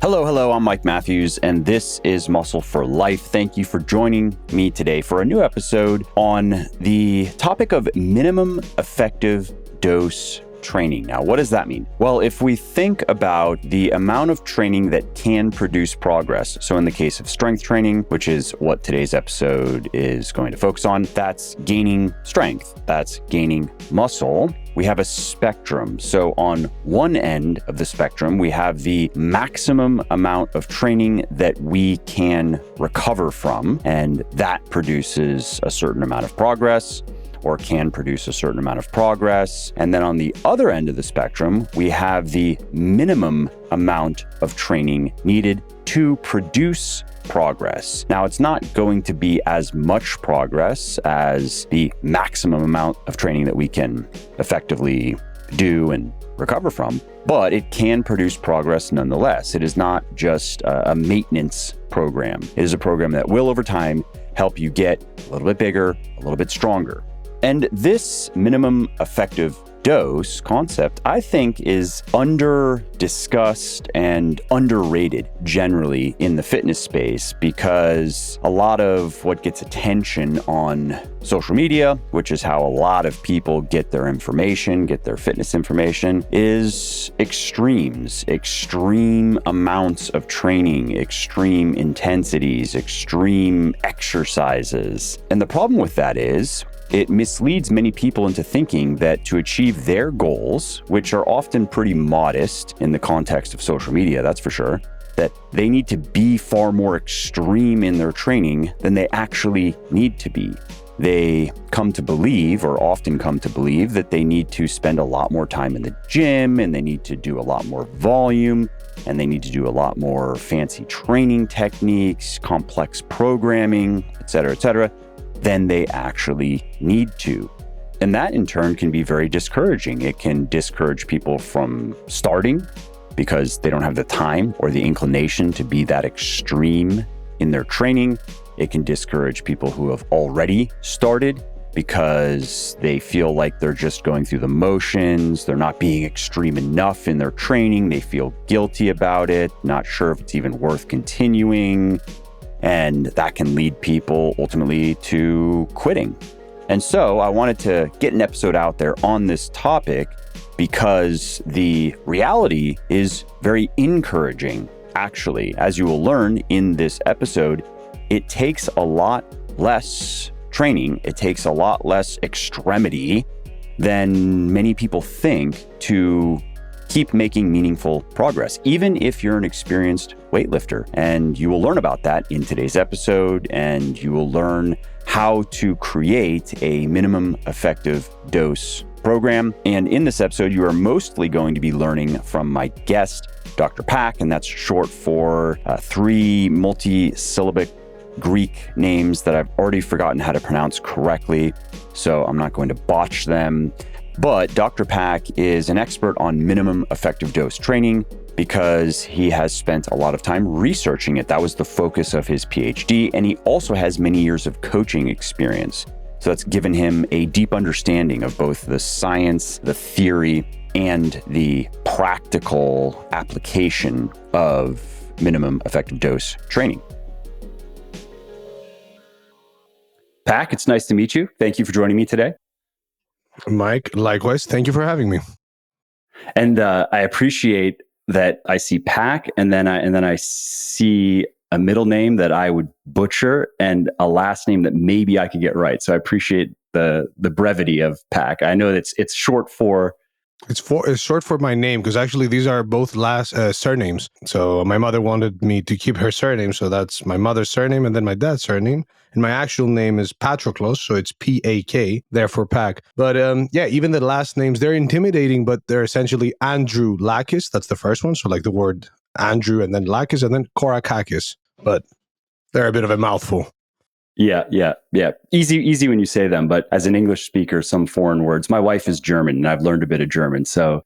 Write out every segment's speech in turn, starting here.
Hello, I'm Mike Matthews, and this is Muscle for Life. Thank you for joining me today for a new episode on the topic of minimum effective dose training. Now, what does that mean? Well, if we think about the amount of training that can produce progress, so in the case of strength training, which is what today's episode is going to focus on, that's gaining strength, that's gaining muscle. We have a spectrum. So on one end of the spectrum, we have the maximum amount of training that we can recover from, and that produces a certain amount of progress, or can produce a certain amount of progress. And then on the other end of the spectrum, we have the minimum amount of training needed to produce progress. Now, it's not going to be as much progress as the maximum amount of training that we can effectively do and recover from, but it can produce progress nonetheless. It is not just a maintenance program. It is a program that will, over time, help you get a little bit bigger, a little bit stronger. And this minimum effective dose concept, I think, is under-discussed and underrated generally in the fitness space, because a lot of what gets attention on social media, which is how a lot of people get their information, get their fitness information, is extremes, extreme amounts of training, extreme intensities, extreme exercises. And the problem with that is, it misleads many people into thinking that to achieve their goals, which are often pretty modest in the context of social media, that's for sure, that they need to be far more extreme in their training than they actually need to be. They come to believe, or often come to believe, that they need to spend a lot more time in the gym, and they need to do a lot more volume, and they need to do a lot more fancy training techniques, complex programming, et cetera, than they actually need to. And that in turn can be very discouraging. It can discourage people from starting because they don't have the time or the inclination to be that extreme in their training. It can discourage people who have already started because they feel like they're just going through the motions. They're not being extreme enough in their training. They feel guilty about it, not sure if it's even worth continuing. And that can lead people ultimately to quitting. And so I wanted to get an episode out there on this topic because the reality is very encouraging. Actually, as you will learn in this episode, it takes a lot less training, it takes a lot less extremity than many people think to keep making meaningful progress, even if you're an experienced weightlifter. And you will learn about that in today's episode, and you will learn how to create a minimum effective dose program. And in this episode, you are mostly going to be learning from my guest, Dr. Pak, and that's short for 3 multi-syllabic Greek names that I've already forgotten how to pronounce correctly, so I'm not going to botch them. But Dr. Pak is an expert on minimum effective dose training because he has spent a lot of time researching it. That was the focus of his PhD, and he also has many years of coaching experience. So that's given him a deep understanding of both the science, the theory, and the practical application of minimum effective dose training. Pak, it's nice to meet you. Thank you for joining me today. Mike, likewise. Thank you for having me. And I appreciate that I see Pak, and then I see a middle name that I would butcher and a last name that maybe I could get right. So I appreciate the brevity of Pak. I know that it's short for. It's short for my name, because actually these are both last surnames. So my mother wanted me to keep her surname, so that's my mother's surname and then my dad's surname. And my actual name is Patroklos, so it's P-A-K, therefore Pak. But even the last names, they're intimidating, but they're essentially Androulakis. That's the first one, so like the word Andrew and then Lakis and then Korakakis. But they're a bit of a mouthful. Yeah. Easy when you say them, but as an English speaker, some foreign words. My wife is German, and I've learned a bit of German. So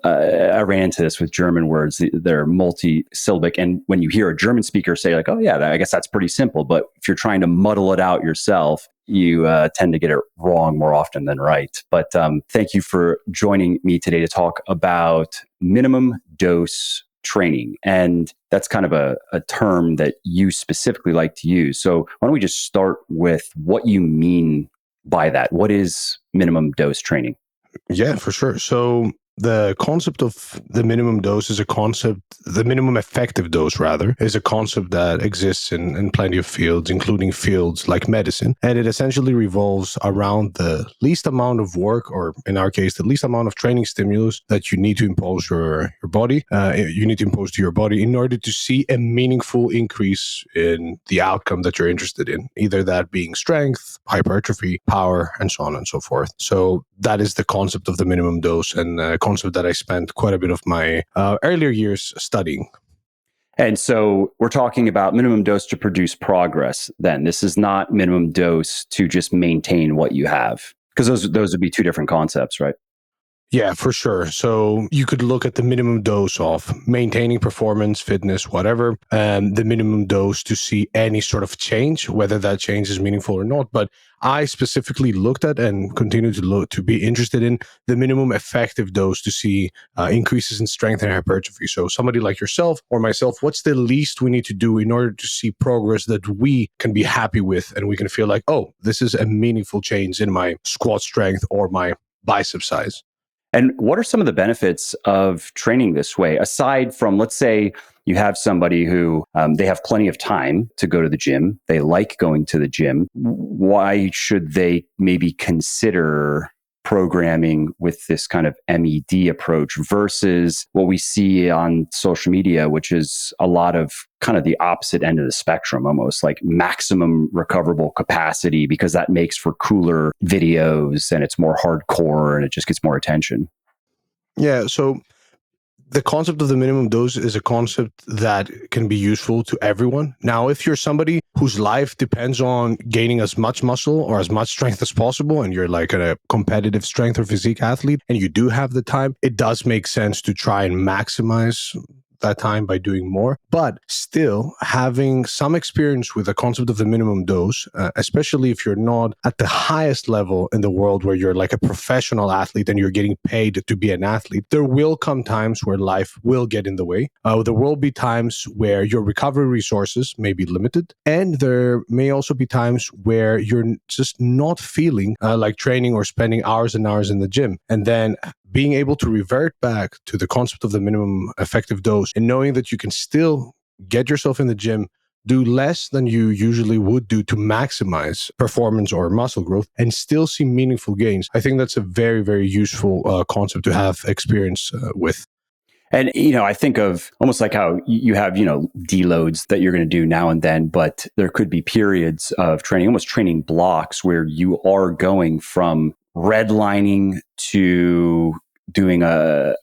I ran into this with German words. They're multi-syllabic. And when you hear a German speaker say like, oh yeah, I guess that's pretty simple. But if you're trying to muddle it out yourself, you tend to get it wrong more often than right. But thank you for joining me today to talk about minimum dose training. And that's kind of a term that you specifically like to use. So why don't we just start with what you mean by that? What is minimum dose training? Yeah, for sure. So the concept of the minimum dose is a concept, the minimum effective dose, rather, is a concept that exists in plenty of fields, including fields like medicine. And it essentially revolves around the least amount of work, or in our case, the least amount of training stimulus that you need to impose your body, you need to impose to your body in order to see a meaningful increase in the outcome that you're interested in, either that being strength, hypertrophy, power, and so on and so forth. So that is the concept of the minimum dose, and concept that I spent quite a bit of my earlier years studying. And so we're talking about minimum dose to produce progress then. This is not minimum dose to just maintain what you have, because those would be two different concepts, right? Yeah, for sure. So you could look at the minimum dose of maintaining performance, fitness, whatever, and the minimum dose to see any sort of change, whether that change is meaningful or not. But I specifically looked at and continue to look to be interested in the minimum effective dose to see increases in strength and hypertrophy. So somebody like yourself or myself, what's the least we need to do in order to see progress that we can be happy with, and we can feel like, oh, this is a meaningful change in my squat strength or my bicep size. And what are some of the benefits of training this way, aside from, let's say, you have somebody who they have plenty of time to go to the gym, they like going to the gym. Why should they maybe consider programming with this kind of MED approach versus what we see on social media, which is a lot of kind of the opposite end of the spectrum, almost like maximum recoverable capacity, because that makes for cooler videos and it's more hardcore and it just gets more attention? Yeah, so the concept of the minimum dose is a concept that can be useful to everyone. Now, if you're somebody whose life depends on gaining as much muscle or as much strength as possible, and you're like a competitive strength or physique athlete, and you do have the time, it does make sense to try and maximize that time by doing more, but still having some experience with the concept of the minimum dose, especially if you're not at the highest level in the world where you're like a professional athlete and you're getting paid to be an athlete. There will come times where life will get in the way. There will be times where your recovery resources may be limited, and there may also be times where you're just not feeling like training or spending hours and hours in the gym. And then being able to revert back to the concept of the minimum effective dose and knowing that you can still get yourself in the gym, do less than you usually would do to maximize performance or muscle growth, and still see meaningful gains. I think that's a very, very useful concept to have experience with. And, I think of almost like how you have, deloads that you're going to do now and then, but there could be periods of training, almost training blocks, where you are going from redlining to doing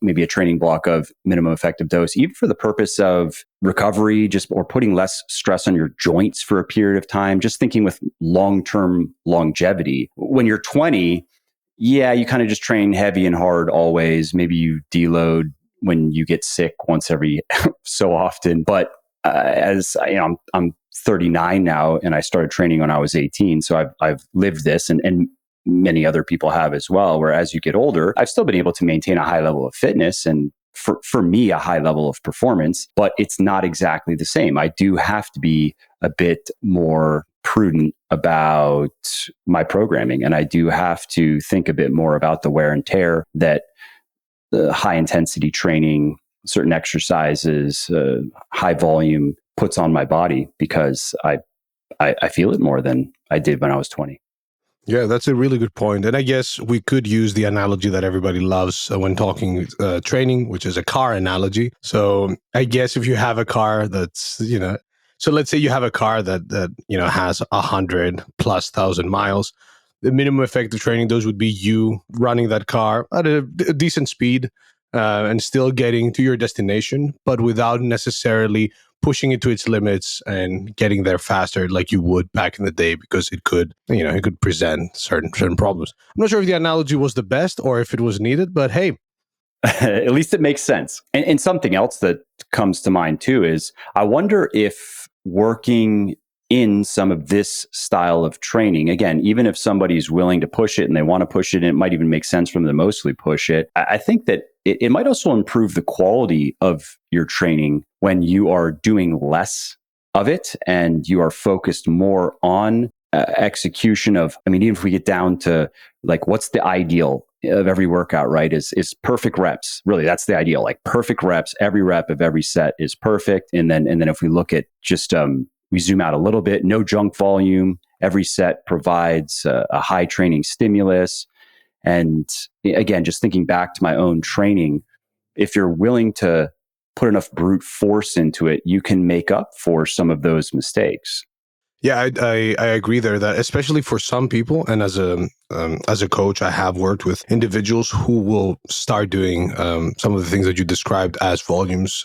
maybe a training block of minimum effective dose, even for the purpose of recovery, or putting less stress on your joints for a period of time, just thinking with long-term longevity. When you're 20, yeah, you kind of just train heavy and hard always. Maybe you deload when you get sick once every so often. But as I'm 39 now, and I started training when I was 18. So I've lived this, and many other people have as well, where as you get older, I've still been able to maintain a high level of fitness and for me, a high level of performance, but it's not exactly the same. I do have to be a bit more prudent about my programming, and I do have to think a bit more about the wear and tear that the high intensity training, certain exercises, high volume puts on my body, because I feel it more than I did when I was 20. Yeah, that's a really good point. And I guess we could use the analogy that everybody loves when talking training, which is a car analogy. So I guess if you have a car that's, so let's say you have a car that has 100,000+ miles, the minimum effective training, those would be you running that car at a decent speed and still getting to your destination, but without necessarily pushing it to its limits and getting there faster like you would back in the day, because it could present certain problems. I'm not sure if the analogy was the best or if it was needed, but hey. At least it makes sense. And something else that comes to mind too is, I wonder if working in some of this style of training, again, even if somebody's willing to push it and they want to push it, and it might even make sense for them to mostly push it, I think that it might also improve the quality of your training when you are doing less of it and you are focused more on execution of, I mean, even if we get down to like, what's the ideal of every workout, right? Is perfect reps. Really, that's the ideal. Like perfect reps, every rep of every set is perfect. And then if we look at just, we zoom out a little bit, no junk volume. Every set provides a high training stimulus. And again, just thinking back to my own training, if you're willing to put enough brute force into it, you can make up for some of those mistakes. Yeah, I agree there that especially for some people, and as a coach, I have worked with individuals who will start doing some of the things that you described as volumes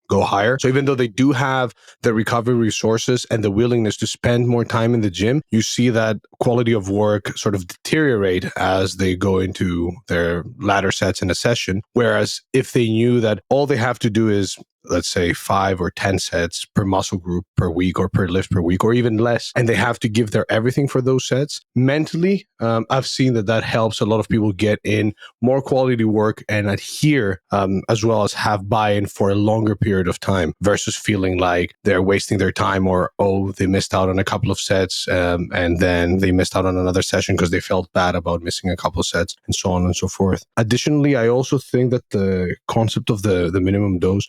go higher. So even though they do have the recovery resources and the willingness to spend more time in the gym, you see that quality of work sort of deteriorate as they go into their latter sets in a session. Whereas if they knew that all they have to do is, let's say 5 or 10 sets per muscle group per week or per lift per week, or even less, and they have to give their everything for those sets, mentally, I've seen that helps a lot of people get in more quality work and adhere, as well as have buy-in for a longer period of time versus feeling like they're wasting their time, or, oh, they missed out on a couple of sets, and then they missed out on another session because they felt bad about missing a couple of sets, and so on and so forth. Additionally, I also think that the concept of the minimum dose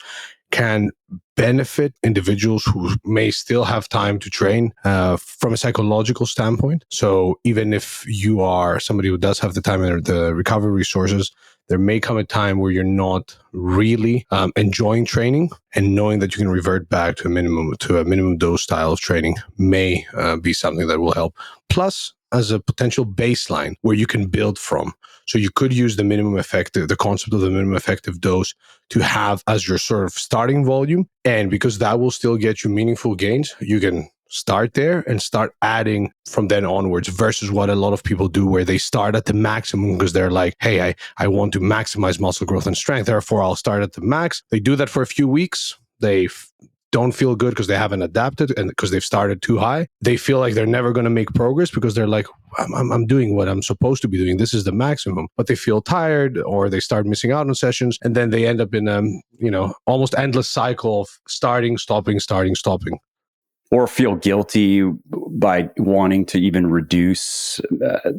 can benefit individuals who may still have time to train from a psychological standpoint. So even if you are somebody who does have the time and the recovery resources, there may come a time where you're not really enjoying training, and knowing that you can revert back to a minimum dose style of training may be something that will help. Plus, as a potential baseline where you can build from. So you could use the concept of the minimum effective dose to have as your sort of starting volume. And because that will still get you meaningful gains, you can start there and start adding from then onwards, versus what a lot of people do where they start at the maximum because they're like, hey, I want to maximize muscle growth and strength, therefore I'll start at the max. They do that for a few weeks. They don't feel good because they haven't adapted and because they've started too high. They feel like they're never going to make progress because they're like, I'm doing what I'm supposed to be doing. This is the maximum. But they feel tired, or they start missing out on sessions, and then they end up in almost endless cycle of starting, stopping, starting, stopping. Or feel guilty by wanting to even reduce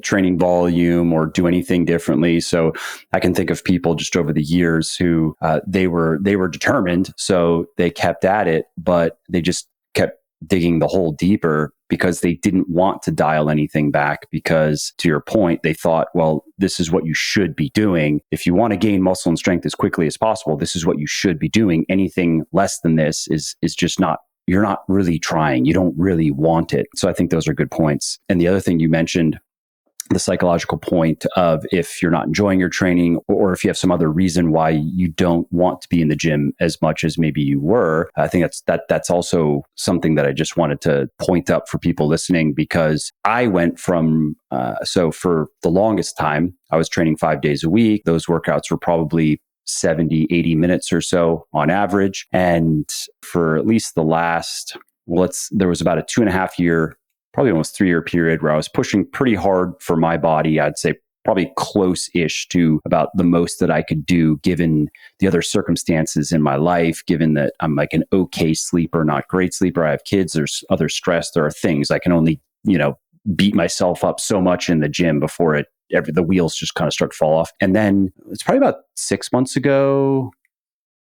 training volume or do anything differently. So I can think of people just over the years who they were determined, so they kept at it, but they just kept digging the hole deeper because they didn't want to dial anything back. Because to your point, they thought, well, this is what you should be doing. If you want to gain muscle and strength as quickly as possible, this is what you should be doing. Anything less than this is just not. You're not really trying. You don't really want it. So I think those are good points. And the other thing you mentioned, the psychological point of if you're not enjoying your training, or if you have some other reason why you don't want to be in the gym as much as maybe you were, I think that's also something that I just wanted to point up for people listening, because I went from, so for the longest time, I was training 5 days a week. Those workouts were probably 70, 80 minutes or so on average. And for at least the last, there was about a 2.5 year, probably almost 3 year period where I was pushing pretty hard for my body. I'd say probably close-ish to about the most that I could do given the other circumstances in my life, given that I'm like an okay sleeper, not great sleeper. I have kids, there's other stress, there are things I can only, beat myself up so much in the gym before the wheels just kind of start to fall off. And then it's probably about 6 months ago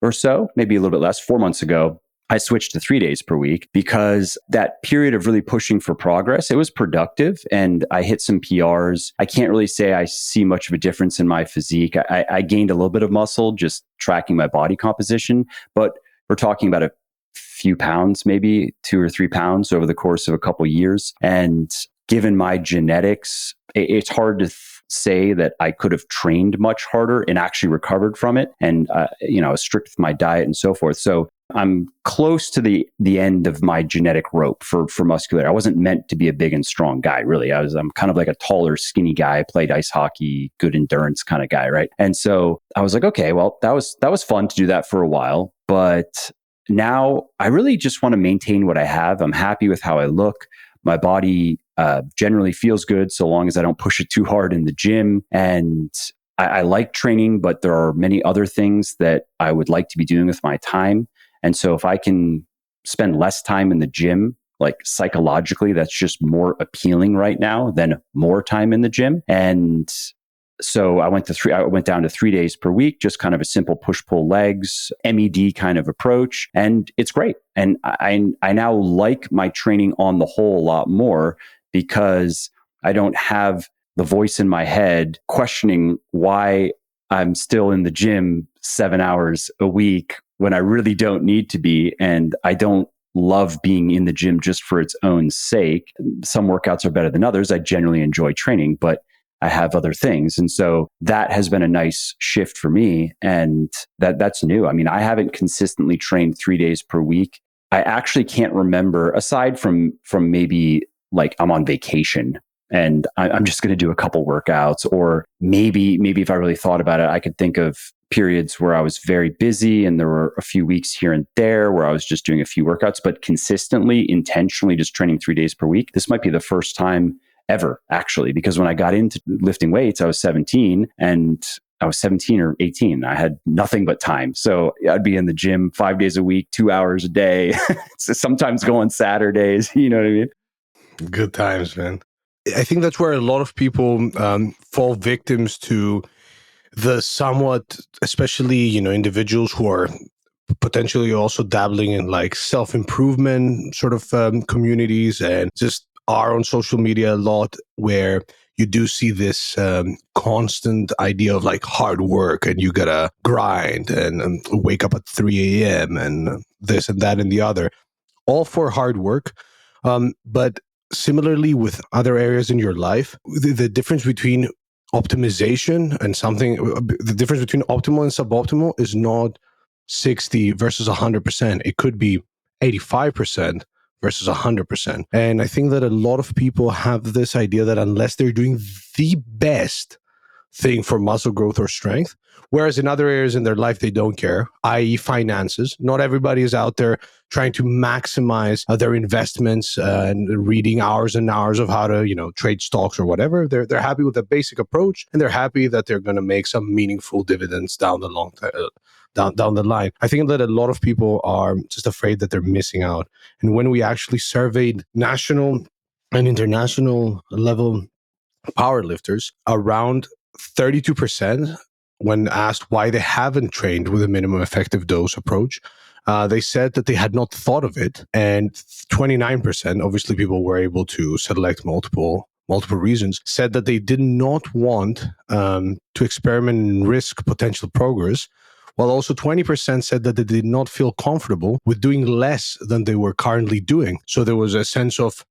or so, maybe a little bit less, 4 months ago, I switched to 3 days per week, because that period of really pushing for progress, it was productive and I hit some PRs. I can't really say I see much of a difference in my physique. I gained a little bit of muscle just tracking my body composition, but we're talking about a few pounds, maybe 2 or 3 pounds over the course of a couple of years. And given my genetics, it's hard to say that I could have trained much harder and actually recovered from it. And, strict with my diet and so forth. So I'm close to the end of my genetic rope for muscular. I wasn't meant to be a big and strong guy, really. I'm kind of like a taller, skinny guy, played ice hockey, good endurance kind of guy, right? And so I was like, okay, well, that was fun to do that for a while. But now I really just want to maintain what I have. I'm happy with how I look. My body generally feels good so long as I don't push it too hard in the gym. And I like training, but there are many other things that I would like to be doing with my time. And so if I can spend less time in the gym, like psychologically, that's just more appealing right now than more time in the gym. And so I went down to 3 days per week, just kind of a simple push pull legs, MED kind of approach. And it's great. And I now like my training on the whole a lot more because I don't have the voice in my head questioning why I'm still in the gym 7 hours a week when I really don't need to be. And I don't love being in the gym just for its own sake. Some workouts are better than others. I generally enjoy training, but I have other things. And so that has been a nice shift for me. And that's new. I mean, I haven't consistently trained 3 days per week. I actually can't remember, aside from maybe like I'm on vacation and I'm just going to do a couple workouts, or maybe if I really thought about it, I could think of periods where I was very busy and there were a few weeks here and there where I was just doing a few workouts, but consistently, intentionally just training 3 days per week. This might be the first time ever, actually, because when I got into lifting weights, I was 17 or 18. I had nothing but time. So I'd be in the gym 5 days a week, 2 hours a day, sometimes go on Saturdays. You know what I mean? Good times, man. I think that's where a lot of people fall victims to the somewhat, especially, individuals who are potentially also dabbling in like self-improvement sort of communities and just are on social media a lot, where you do see this constant idea of like hard work and you gotta grind and wake up at 3 a.m. and this and that and the other, all for hard work. But similarly with other areas in your life, the difference between optimization and the difference between optimal and suboptimal is not 60 versus 100%. It could be 85% versus 100%. And I think that a lot of people have this idea that unless they're doing the best thing for muscle growth or strength, whereas in other areas in their life they don't care, i.e. finances. Not everybody is out there trying to maximize their investments and reading hours and hours of how to trade stocks or whatever. They're happy with the basic approach, and they're happy that they're going to make some meaningful dividends down the line. I think that a lot of people are just afraid that they're missing out. And when we actually surveyed national and international level powerlifters, around 32%, when asked why they haven't trained with a minimum effective dose approach, they said that they had not thought of it. And 29%, obviously people were able to select multiple reasons, said that they did not want to experiment and risk potential progress, while also 20% said that they did not feel comfortable with doing less than they were currently doing. So there was a sense of,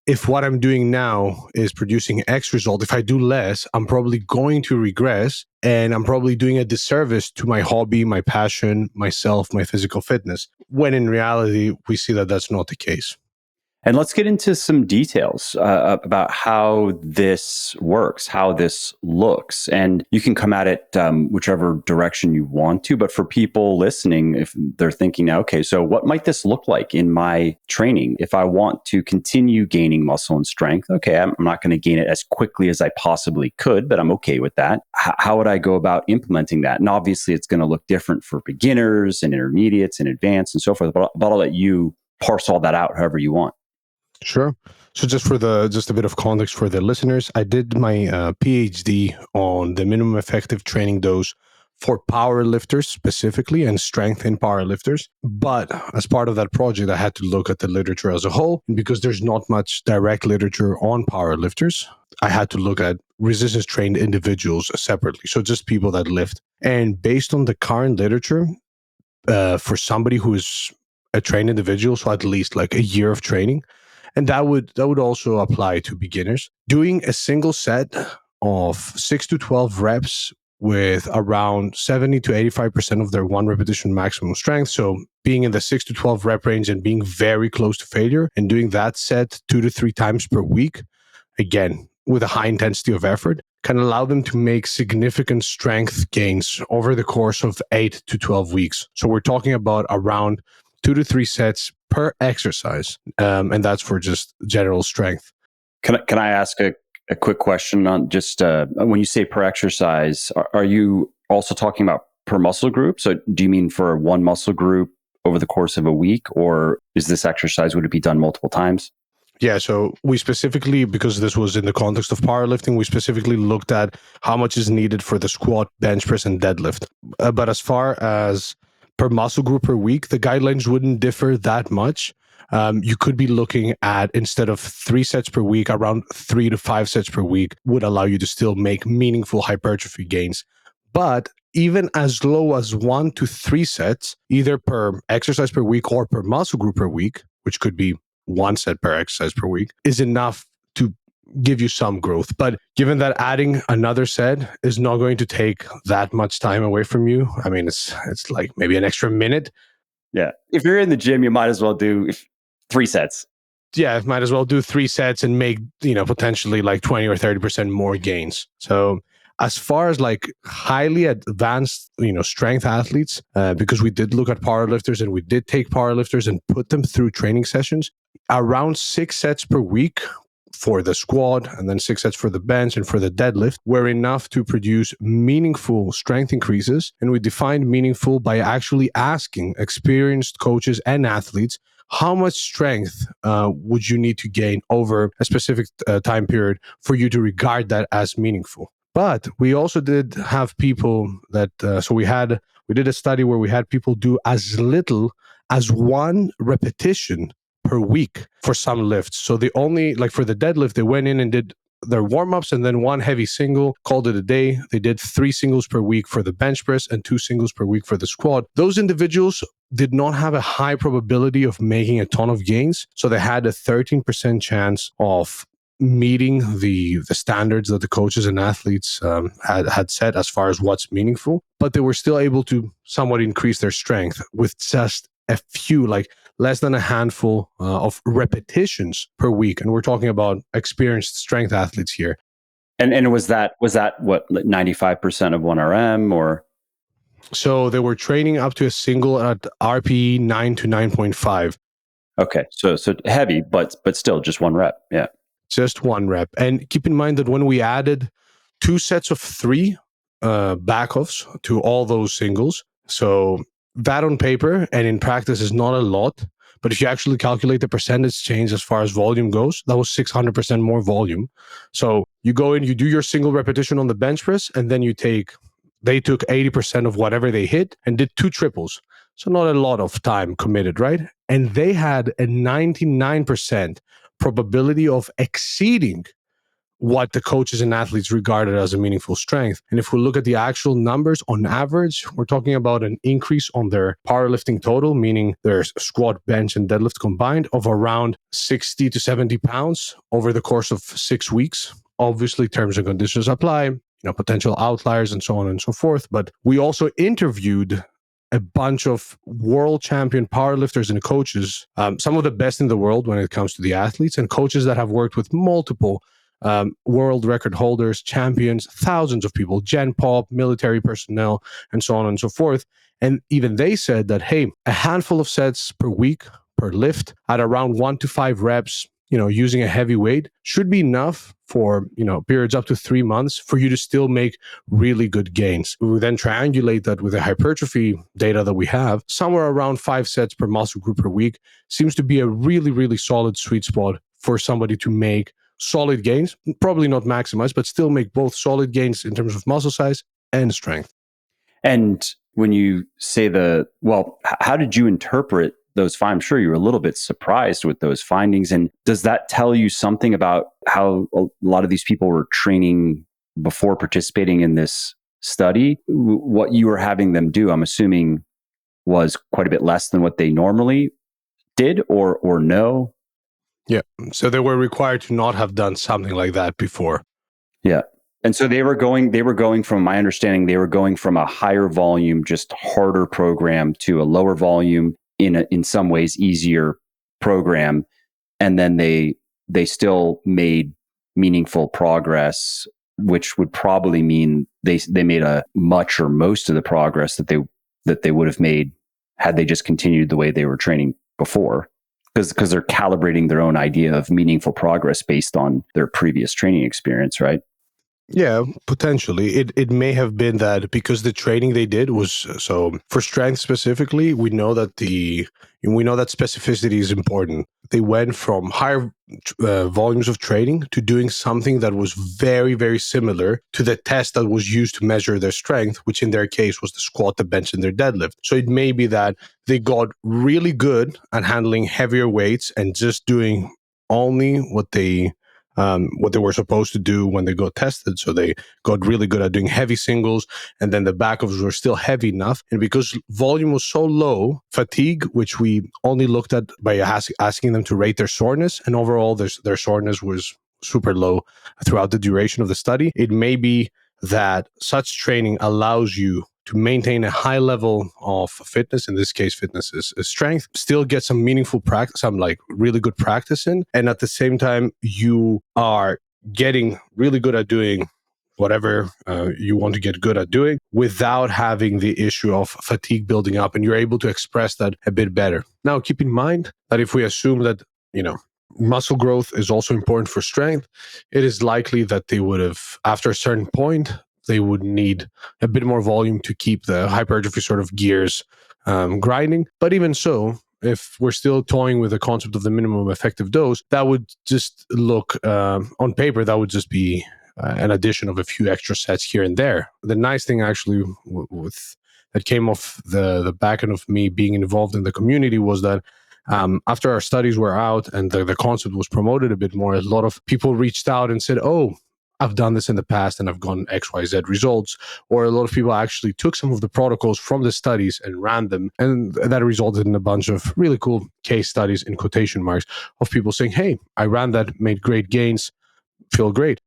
if what I'm doing now is producing X result, if I do less, I'm probably going to regress, and I'm probably doing a disservice to my hobby, my passion, myself, my physical fitness, when in reality, we see that that's not the case. And let's get into some details about how this works, how this looks. And you can come at it whichever direction you want to. But for people listening, if they're thinking, okay, so what might this look like in my training? If I want to continue gaining muscle and strength, okay, I'm not going to gain it as quickly as I possibly could, but I'm okay with that. How would I go about implementing that? And obviously, it's going to look different for beginners and intermediates and advanced and so forth. But I'll let you parse all that out however you want. Sure. So just a bit of context for the listeners, I did my PhD on the minimum effective training dose for power lifters specifically, and strength in power lifters. But as part of that project, I had to look at the literature as a whole. And because there's not much direct literature on power lifters, I had to look at resistance trained individuals separately. So just people that lift. And based on the current literature, for somebody who is a trained individual, so at least like a year of training, and that would also apply to beginners, doing a single set of 6 to 12 reps with around 70 to 85% of their one repetition maximum strength. So being in the 6 to 12 rep range and being very close to failure, and doing that set 2 to 3 times per week, again, with a high intensity of effort, can allow them to make significant strength gains over the course of 8 to 12 weeks. So we're talking about around 2 to 3 sets per exercise. And that's for just general strength. Can I ask a A quick question on just when you say per exercise, are you also talking about per muscle group? So do you mean for one muscle group over the course of a week, or is this exercise, would it be done multiple times? Yeah, so we specifically, because this was in the context of powerlifting, we specifically looked at how much is needed for the squat, bench press, and deadlift. But as far as per muscle group per week, the guidelines wouldn't differ that much. You could be looking at, instead of 3 sets per week, around 3 to 5 sets per week would allow you to still make meaningful hypertrophy gains. But even as low as 1 to 3 sets, either per exercise per week or per muscle group per week, which could be 1 set per exercise per week, is enough to give you some growth. But given that adding another set is not going to take that much time away from you, I mean, it's like maybe an extra minute. Yeah. If you're in the gym, you might as well do 3 sets. Yeah, might as well do 3 sets and make, potentially like 20 or 30% more gains. So as far as like highly advanced, strength athletes, because we did look at powerlifters and we did take powerlifters and put them through training sessions, around 6 sets per week for the squat and then 6 sets for the bench and for the deadlift were enough to produce meaningful strength increases. And we defined meaningful by actually asking experienced coaches and athletes, how much strength would you need to gain over a specific time period for you to regard that as meaningful? But we also did have people that, we did a study where we had people do as little as 1 repetition per week for some lifts. So they only, like for the deadlift, they went in and did their warm-ups and then 1 heavy single, called it a day. They did 3 singles per week for the bench press and 2 singles per week for the squat. Those individuals did not have a high probability of making a ton of gains. So they had a 13% chance of meeting the standards that the coaches and athletes had set as far as what's meaningful, but they were still able to somewhat increase their strength with just a few, like less than a handful of repetitions per week. And we're talking about experienced strength athletes here. And was that what, 95% of 1RM or? So they were training up to a single at RPE 9 to 9.5. Okay, so heavy, but still just 1 rep. Yeah. Just 1 rep. And keep in mind that when we added 2 sets of 3 backoffs to all those singles, so that on paper and in practice is not a lot, but if you actually calculate the percentage change as far as volume goes, that was 600% more volume. So you go in, you do your single repetition on the bench press, and then they took 80% of whatever they hit and did 2 triples. So not a lot of time committed, right? And they had a 99% probability of exceeding what the coaches and athletes regarded as a meaningful strength. And if we look at the actual numbers on average, we're talking about an increase on their powerlifting total, meaning their squat, bench, and deadlift combined, of around 60 to 70 pounds over the course of 6 weeks. Obviously, terms and conditions apply, potential outliers and so on and so forth. But we also interviewed a bunch of world champion powerlifters and coaches, some of the best in the world when it comes to the athletes, and coaches that have worked with multiple world record holders, champions, thousands of people, Gen Pop, military personnel, and so on and so forth. And even they said that, hey, a handful of sets per week per lift at around 1 to 5 reps, using a heavy weight should be enough for, periods up to 3 months for you to still make really good gains. We then triangulate that with the hypertrophy data that we have. Somewhere around 5 sets per muscle group per week seems to be a really, really solid sweet spot for somebody to make solid gains, probably not maximized, but still make both solid gains in terms of muscle size and strength. And when you say how did you interpret those findings? I'm sure you were a little bit surprised with those findings. And does that tell you something about how a lot of these people were training before participating in this study? What you were having them do, I'm assuming, was quite a bit less than what they normally did, or no? Yeah. So they were required to not have done something like that before. Yeah. And so they were going from, my understanding, they were going from a higher volume, just harder program to a lower volume, in some ways easier program. And then they still made meaningful progress, which would probably mean they made a much or most of the progress that they would have made had they just continued the way they were training before. because they're calibrating their own idea of meaningful progress based on their previous training experience, right? Yeah, potentially. It may have been that because the training they did was so for strength specifically, we know that specificity is important. They went from higher volumes of training to doing something that was very, very similar to the test that was used to measure their strength, which in their case was the squat, the bench, and their deadlift. So it may be that they got really good at handling heavier weights and just doing only what they were supposed to do when they got tested. So they got really good at doing heavy singles, and then the backups were still heavy enough. And because volume was so low, fatigue, which we only looked at by asking them to rate their soreness, and overall their soreness was super low throughout the duration of the study. It may be that such training allows you to maintain a high level of fitness. In this case, fitness is strength, still get some meaningful practice, some like really good practice in. And at the same time, you are getting really good at doing whatever you want to get good at doing without having the issue of fatigue building up. And you're able to express that a bit better. Now, keep in mind that if we assume that, muscle growth is also important for strength, it is likely that they would have, after a certain point, they would need a bit more volume to keep the hypertrophy sort of gears grinding. But even so, if we're still toying with the concept of the minimum effective dose, that would just look on paper, that would just be an addition of a few extra sets here and there. The nice thing actually with that came off the back end of me being involved in the community was that after our studies were out and the concept was promoted a bit more, a lot of people reached out and said, oh, I've done this in the past and I've gotten XYZ results. Or a lot of people actually took some of the protocols from the studies and ran them. And that resulted in a bunch of really cool case studies, in quotation marks, of people saying, hey, I ran that, made great gains, feel great.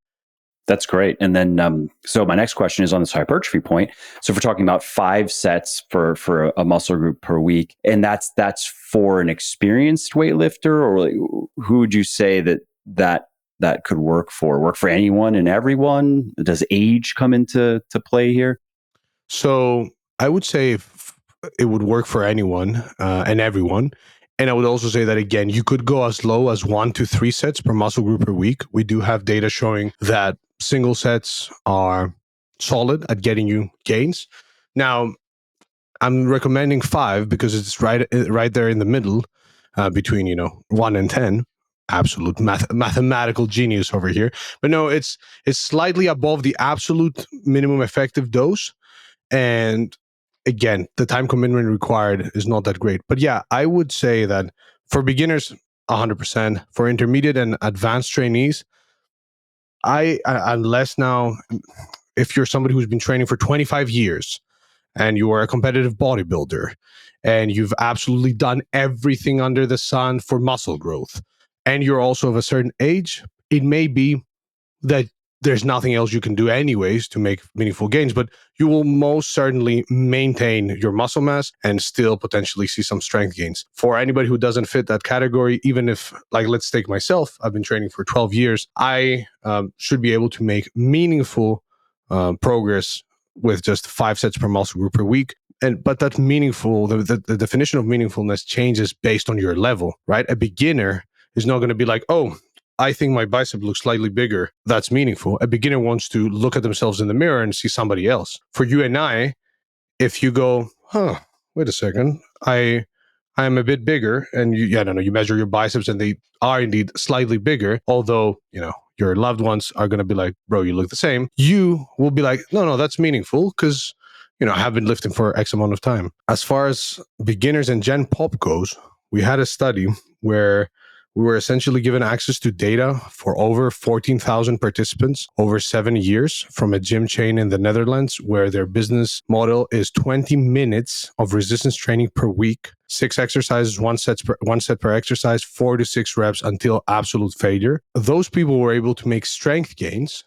That's great. And then, so my next question is on this hypertrophy point. So if we're talking about 5 sets for a muscle group per week, and that's for an experienced weightlifter, or like, who would you say that could work for? Work for anyone and everyone? Does age come into play here? So I would say it would work for anyone and everyone. And I would also say that, again, you could go as low as 1 to 3 sets per muscle group per week. We do have data showing that single sets are solid at getting you gains. Now, I'm recommending 5 because it's right there in the middle between 1 and 10. Absolute mathematical genius over here. But no, it's slightly above the absolute minimum effective dose. And again, the time commitment required is not that great. But yeah, I would say that for beginners, 100%. For intermediate and advanced trainees, unless now, if you're somebody who's been training for 25 years and you are a competitive bodybuilder and you've absolutely done everything under the sun for muscle growth, and you're also of a certain age, it may be that there's nothing else you can do anyways to make meaningful gains, but you will most certainly maintain your muscle mass and still potentially see some strength gains. For anybody who doesn't fit that category, even if, like, let's take myself, I've been training for 12 years, I should be able to make meaningful progress with just 5 sets per muscle group per week. But that meaningful, the definition of meaningfulness changes based on your level, right? A beginner is not going to be like, oh, I think my bicep looks slightly bigger. That's meaningful. A beginner wants to look at themselves in the mirror and see somebody else. For you and I, if you go, wait a second, I am a bit bigger, and you measure your biceps and they are indeed slightly bigger, although, your loved ones are going to be like, bro, you look the same. You will be like, no, that's meaningful because, I have been lifting for X amount of time. As far as beginners and Gen Pop goes, we had a study where we were essentially given access to data for over 14,000 participants over 7 years from a gym chain in the Netherlands, where their business model is 20 minutes of resistance training per week, 6 exercises, one set per exercise, 4 to 6 reps until absolute failure. Those people were able to make strength gains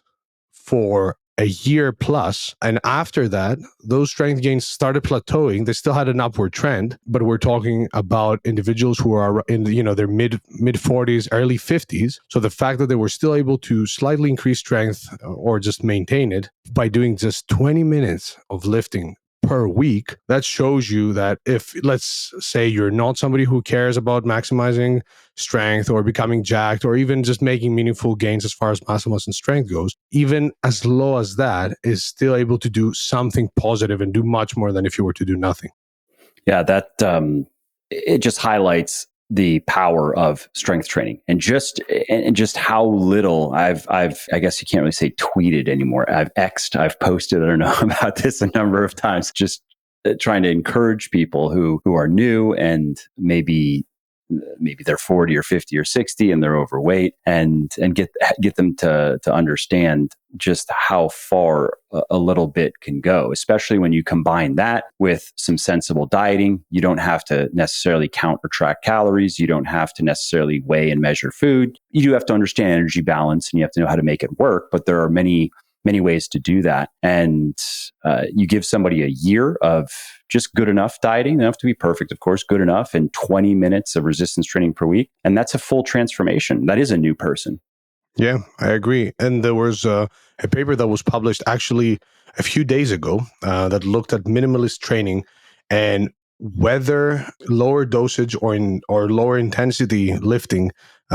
for a year plus. And after that, those strength gains started plateauing. They still had an upward trend, but we're talking about individuals who are in their mid 40s, early 50s. So the fact that they were still able to slightly increase strength or just maintain it by doing just 20 minutes of lifting per week, that shows you that if, let's say, you're not somebody who cares about maximizing strength or becoming jacked or even just making meaningful gains as far as muscle mass and strength goes, even as low as that is still able to do something positive and do much more than if you were to do nothing. Yeah, that it just highlights the power of strength training and just how little I've I guess you can't really say tweeted anymore. I've posted, I don't know, about this a number of times, just trying to encourage people who are new and maybe they're 40 or 50 or 60 and they're overweight, and get them to understand just how far a little bit can go, especially when you combine that with some sensible dieting. You don't have to necessarily count or track calories. You don't have to necessarily weigh and measure food. You do have to understand energy balance and you have to know how to make it work, but there are many ways to do that. And you give somebody a year of just good enough dieting. They don't have to be perfect, of course, good enough, and 20 minutes of resistance training per week. And that's a full transformation. That is a new person. Yeah, I agree. And there was a paper that was published actually a few days ago that looked at minimalist training and whether lower dosage or lower intensity lifting,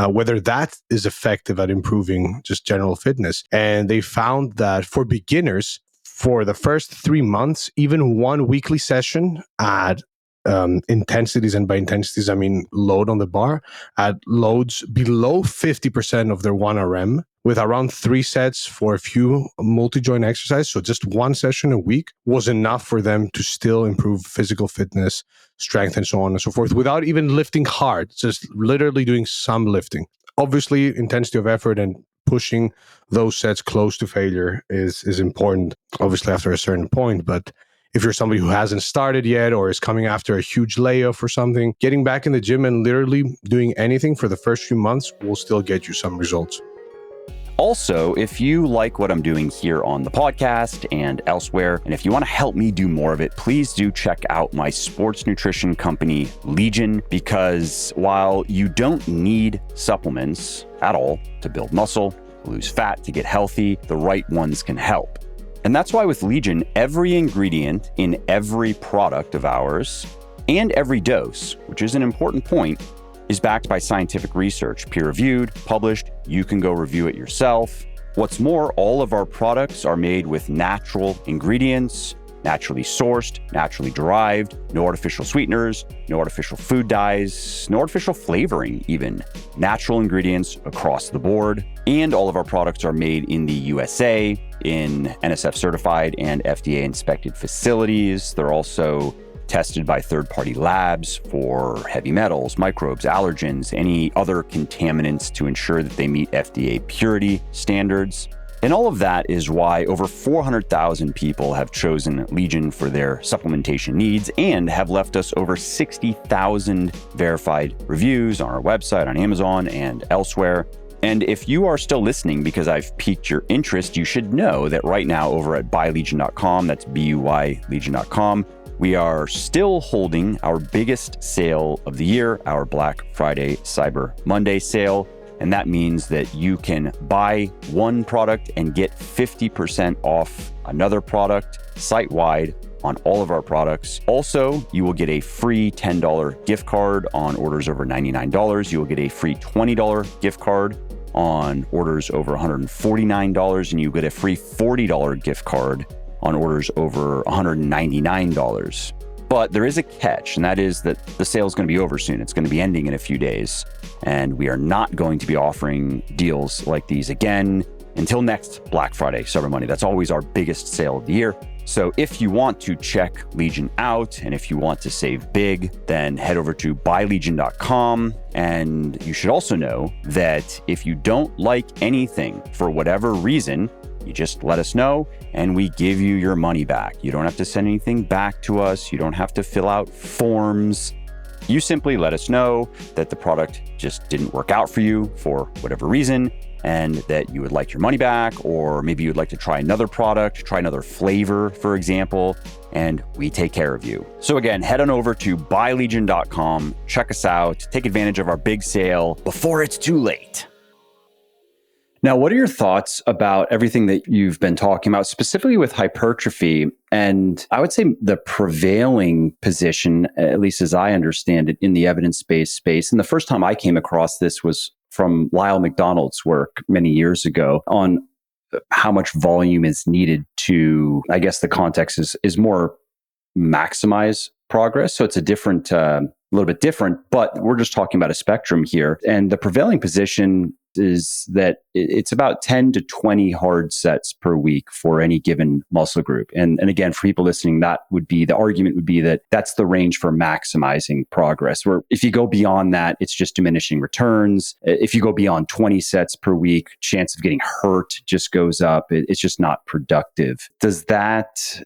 whether that is effective at improving just general fitness. And they found that for beginners, for the first 3 months, even one weekly session at intensities, and by intensities I mean load on the bar, at loads below 50% of their 1RM, with around 3 sets for a few multi-joint exercises, so just one session a week, was enough for them to still improve physical fitness, strength, and so on and so forth, without even lifting hard, just literally doing some lifting. Obviously, intensity of effort and pushing those sets close to failure is important, obviously after a certain point. But if you're somebody who hasn't started yet or is coming after a huge layoff or something, getting back in the gym and literally doing anything for the first few months will still get you some results. Also, if you like what I'm doing here on the podcast and elsewhere, and if you want to help me do more of it, please do check out my sports nutrition company, Legion, because while you don't need supplements at all to build muscle, to lose fat, to get healthy, the right ones can help. And that's why with Legion, every ingredient in every product of ours and every dose, which is an important point, is backed by scientific research, peer-reviewed, published. You can go review it yourself. What's more, all of our products are made with natural ingredients, naturally sourced, naturally derived, no artificial sweeteners, no artificial food dyes, no artificial flavoring even. Natural ingredients across the board. And all of our products are made in the USA, in NSF certified and FDA inspected facilities. They're also tested by third-party labs for heavy metals, microbes, allergens, any other contaminants to ensure that they meet FDA purity standards. And all of that is why over 400,000 people have chosen Legion for their supplementation needs and have left us over 60,000 verified reviews on our website, on Amazon, and elsewhere. And if you are still listening because I've piqued your interest, you should know that right now over at buylegion.com, that's BUYLegion.com, we are still holding our biggest sale of the year, our Black Friday Cyber Monday sale. And that means that you can buy one product and get 50% off another product site-wide on all of our products. Also, you will get a free $10 gift card on orders over $99. You will get a free $20 gift card on orders over $149, and you get a free $40 gift card on orders over $199. But there is a catch, and that is that the sale is going to be over soon. It's going to be ending in a few days, and we are not going to be offering deals like these again until next Black Friday, Cyber Monday. That's always our biggest sale of the year. So if you want to check Legion out, and if you want to save big, then head over to buylegion.com. And you should also know that if you don't like anything for whatever reason, you just let us know and we give you your money back. You don't have to send anything back to us. You don't have to fill out forms. You simply let us know that the product just didn't work out for you for whatever reason, and that you would like your money back, or maybe you'd like to try another product, try another flavor, for example, and we take care of you. So again, head on over to buylegion.com, check us out, take advantage of our big sale before it's too late. Now, what are your thoughts about everything that you've been talking about, specifically with hypertrophy? And I would say the prevailing position, at least as I understand it, in the evidence-based space. And the first time I came across this was from Lyle McDonald's work many years ago on how much volume is needed to, I guess the context is more maximize progress. So it's a little bit different, but we're just talking about a spectrum here. And the prevailing position is that it's about 10 to 20 hard sets per week for any given muscle group. And again, for people listening, the argument would be that that's the range for maximizing progress. Where if you go beyond that, it's just diminishing returns. If you go beyond 20 sets per week, chance of getting hurt just goes up. It's just not productive. Does that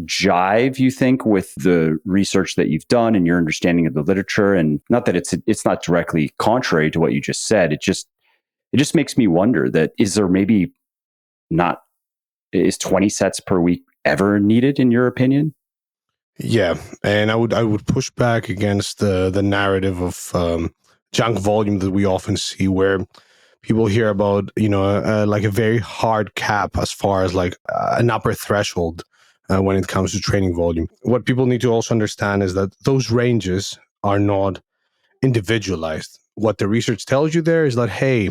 jive, you think, with the research that you've done and your understanding of the literature? And not that it's not directly contrary to what you just said. It just makes me wonder that is 20 sets per week ever needed in your opinion? Yeah, and I would push back against the narrative of junk volume that we often see, where people hear about like a very hard cap as far as like an upper threshold when it comes to training volume. What people need to also understand is that those ranges are not individualized. What the research tells you there is that, hey,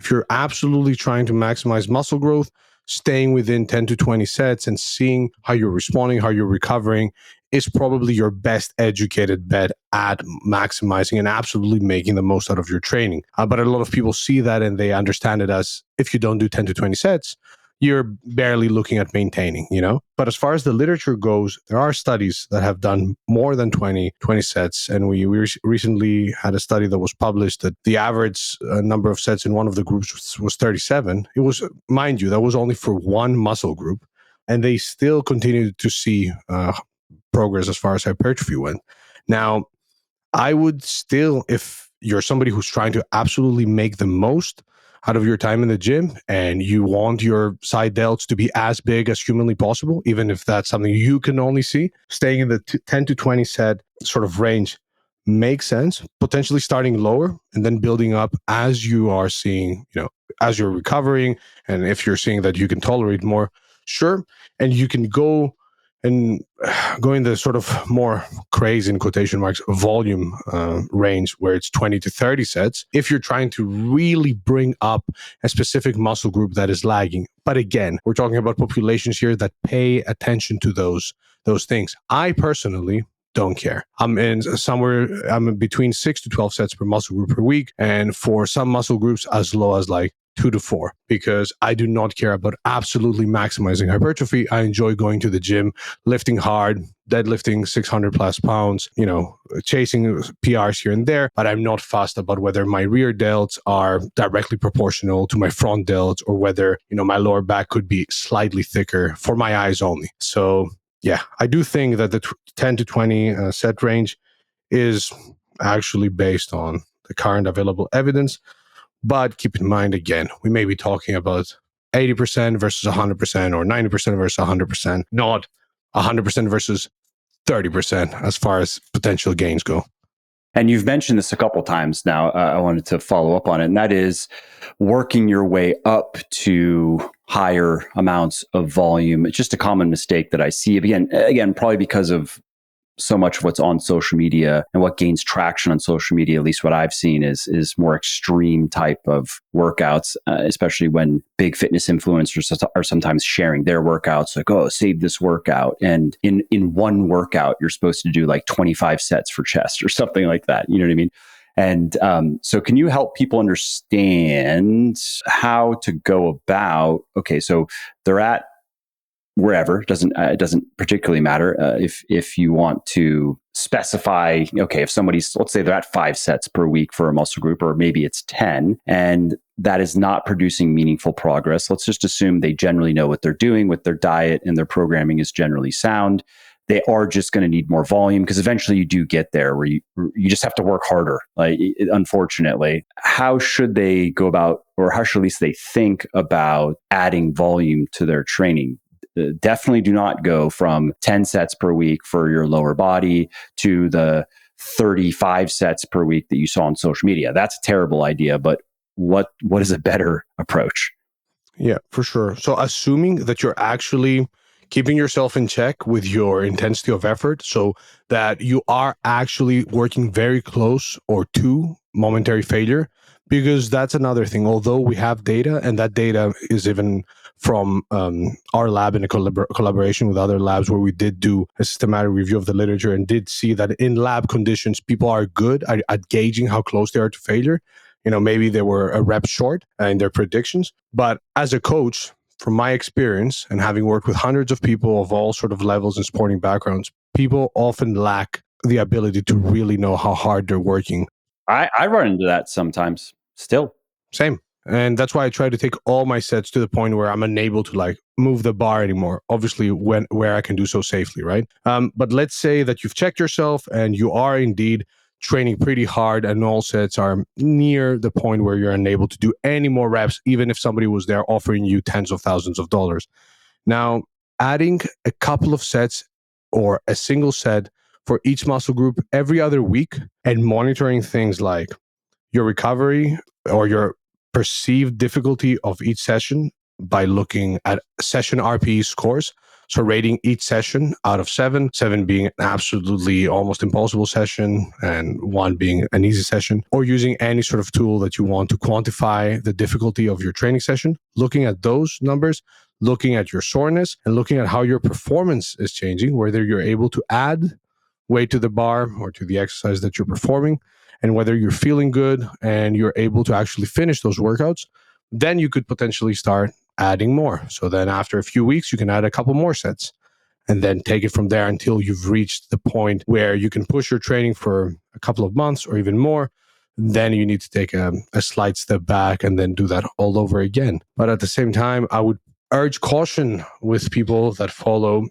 if you're absolutely trying to maximize muscle growth, staying within 10 to 20 sets and seeing how you're responding, how you're recovering, is probably your best educated bet at maximizing and absolutely making the most out of your training. But a lot of people see that and they understand it as, if you don't do 10 to 20 sets, you're barely looking at maintaining, But as far as the literature goes, there are studies that have done more than 20 sets. And we recently had a study that was published that the average number of sets in one of the groups was 37. It was, mind you, that was only for one muscle group. And they still continued to see progress as far as hypertrophy went. Now, I would still, if you're somebody who's trying to absolutely make the most out of your time in the gym and you want your side delts to be as big as humanly possible, even if that's something you can only see, staying in the 10 to 20 set sort of range makes sense, potentially starting lower and then building up as you are seeing, as you're recovering. And if you're seeing that you can tolerate more, sure. And you can go in the sort of more crazy, in quotation marks, volume range where it's 20 to 30 sets if you're trying to really bring up a specific muscle group that is lagging. But again, we're talking about populations here that pay attention to those things. I personally don't care. I'm between 6 to 12 sets per muscle group per week. And for some muscle groups, as low as like 2 to 4, because I do not care about absolutely maximizing hypertrophy. I enjoy going to the gym, lifting hard, deadlifting 600 plus pounds, chasing PRs here and there, but I'm not fussed about whether my rear delts are directly proportional to my front delts or whether, my lower back could be slightly thicker for my eyes only. So yeah, I do think that the 10 to 20 set range is actually based on the current available evidence. But keep in mind, again, we may be talking about 80% versus 100% or 90% versus 100%, not 100% versus 30% as far as potential gains go. And you've mentioned this a couple times now. I wanted to follow up on it, and that is working your way up to higher amounts of volume. It's just a common mistake that I see. Again, probably because of so much of what's on social media and what gains traction on social media, at least what I've seen, is more extreme type of workouts, especially when big fitness influencers are sometimes sharing their workouts, like, oh, save this workout. And in one workout, you're supposed to do like 25 sets for chest or something like that. You know what I mean? And so can you help people understand how to go about, okay, so they're at wherever, it doesn't particularly matter. If you want to specify, okay, if somebody's, let's say they're at 5 sets per week for a muscle group, or maybe it's 10, and that is not producing meaningful progress. Let's just assume they generally know what they're doing with their diet and their programming is generally sound. They are just going to need more volume, because eventually you do get there where you just have to work harder. Unfortunately, how should they go about, or how should at least they think about adding volume to their training? Definitely do not go from 10 sets per week for your lower body to the 35 sets per week that you saw on social media. That's a terrible idea. But what is a better approach? Yeah, for sure. So assuming that you're actually keeping yourself in check with your intensity of effort, so that you are actually working very close or to momentary failure, because that's another thing. Although we have data, and that data is even from our lab in a collaboration with other labs where we did do a systematic review of the literature and did see that in lab conditions, people are good at gauging how close they are to failure. Maybe they were a rep short in their predictions. But as a coach, from my experience and having worked with hundreds of people of all sort of levels and sporting backgrounds, people often lack the ability to really know how hard they're working. I run into that sometimes still. Same. And that's why I try to take all my sets to the point where I'm unable to move the bar anymore. Obviously, where I can do so safely, right? But let's say that you've checked yourself and you are indeed training pretty hard, and all sets are near the point where you're unable to do any more reps, even if somebody was there offering you tens of thousands of dollars. Now, adding a couple of sets or a single set for each muscle group every other week and monitoring things like your recovery or your perceived difficulty of each session by looking at session RPE scores. So rating each session out of 7 being an absolutely almost impossible session and 1 being an easy session, or using any sort of tool that you want to quantify the difficulty of your training session, looking at those numbers, looking at your soreness, and looking at how your performance is changing, whether you're able to add weight to the bar or to the exercise that you're performing, and whether you're feeling good and you're able to actually finish those workouts. Then you could potentially start adding more. So then after a few weeks, you can add a couple more sets and then take it from there until you've reached the point where you can push your training for a couple of months or even more. Then you need to take a slight step back and then do that all over again. But at the same time, I would urge caution with people that follow,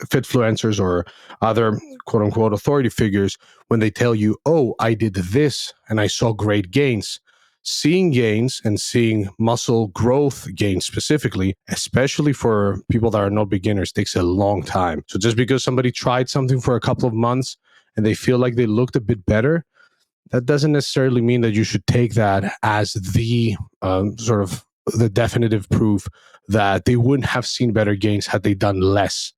fitfluencers or other quote unquote authority figures when they tell you, oh, I did this and I saw great gains. Seeing gains and seeing muscle growth gains specifically, especially for people that are not beginners, takes a long time. So just because somebody tried something for a couple of months and they feel like they looked a bit better, that doesn't necessarily mean that you should take that as the sort of the definitive proof that they wouldn't have seen better gains had they done less.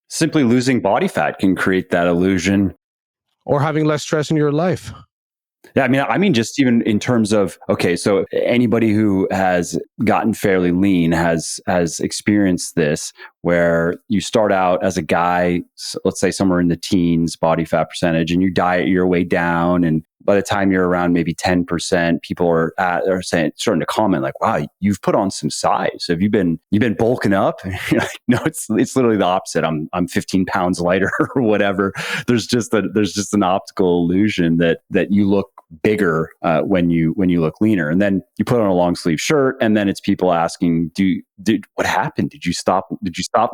Simply losing body fat can create that illusion. Or having less stress in your life. Yeah, I mean, just even in terms of, okay, so anybody who has gotten fairly lean has experienced this, where you start out as a guy, let's say somewhere in the teens body fat percentage, and you diet your way down, and by the time you're around maybe 10%, people are starting to comment like, "Wow, you've put on some size. Have you been bulking up?" You're like, no, it's literally the opposite. I'm 15 pounds lighter or whatever. There's just an optical illusion that you look bigger when you look leaner, and then you put on a long sleeve shirt, and then it's people asking, what happened? Did you stop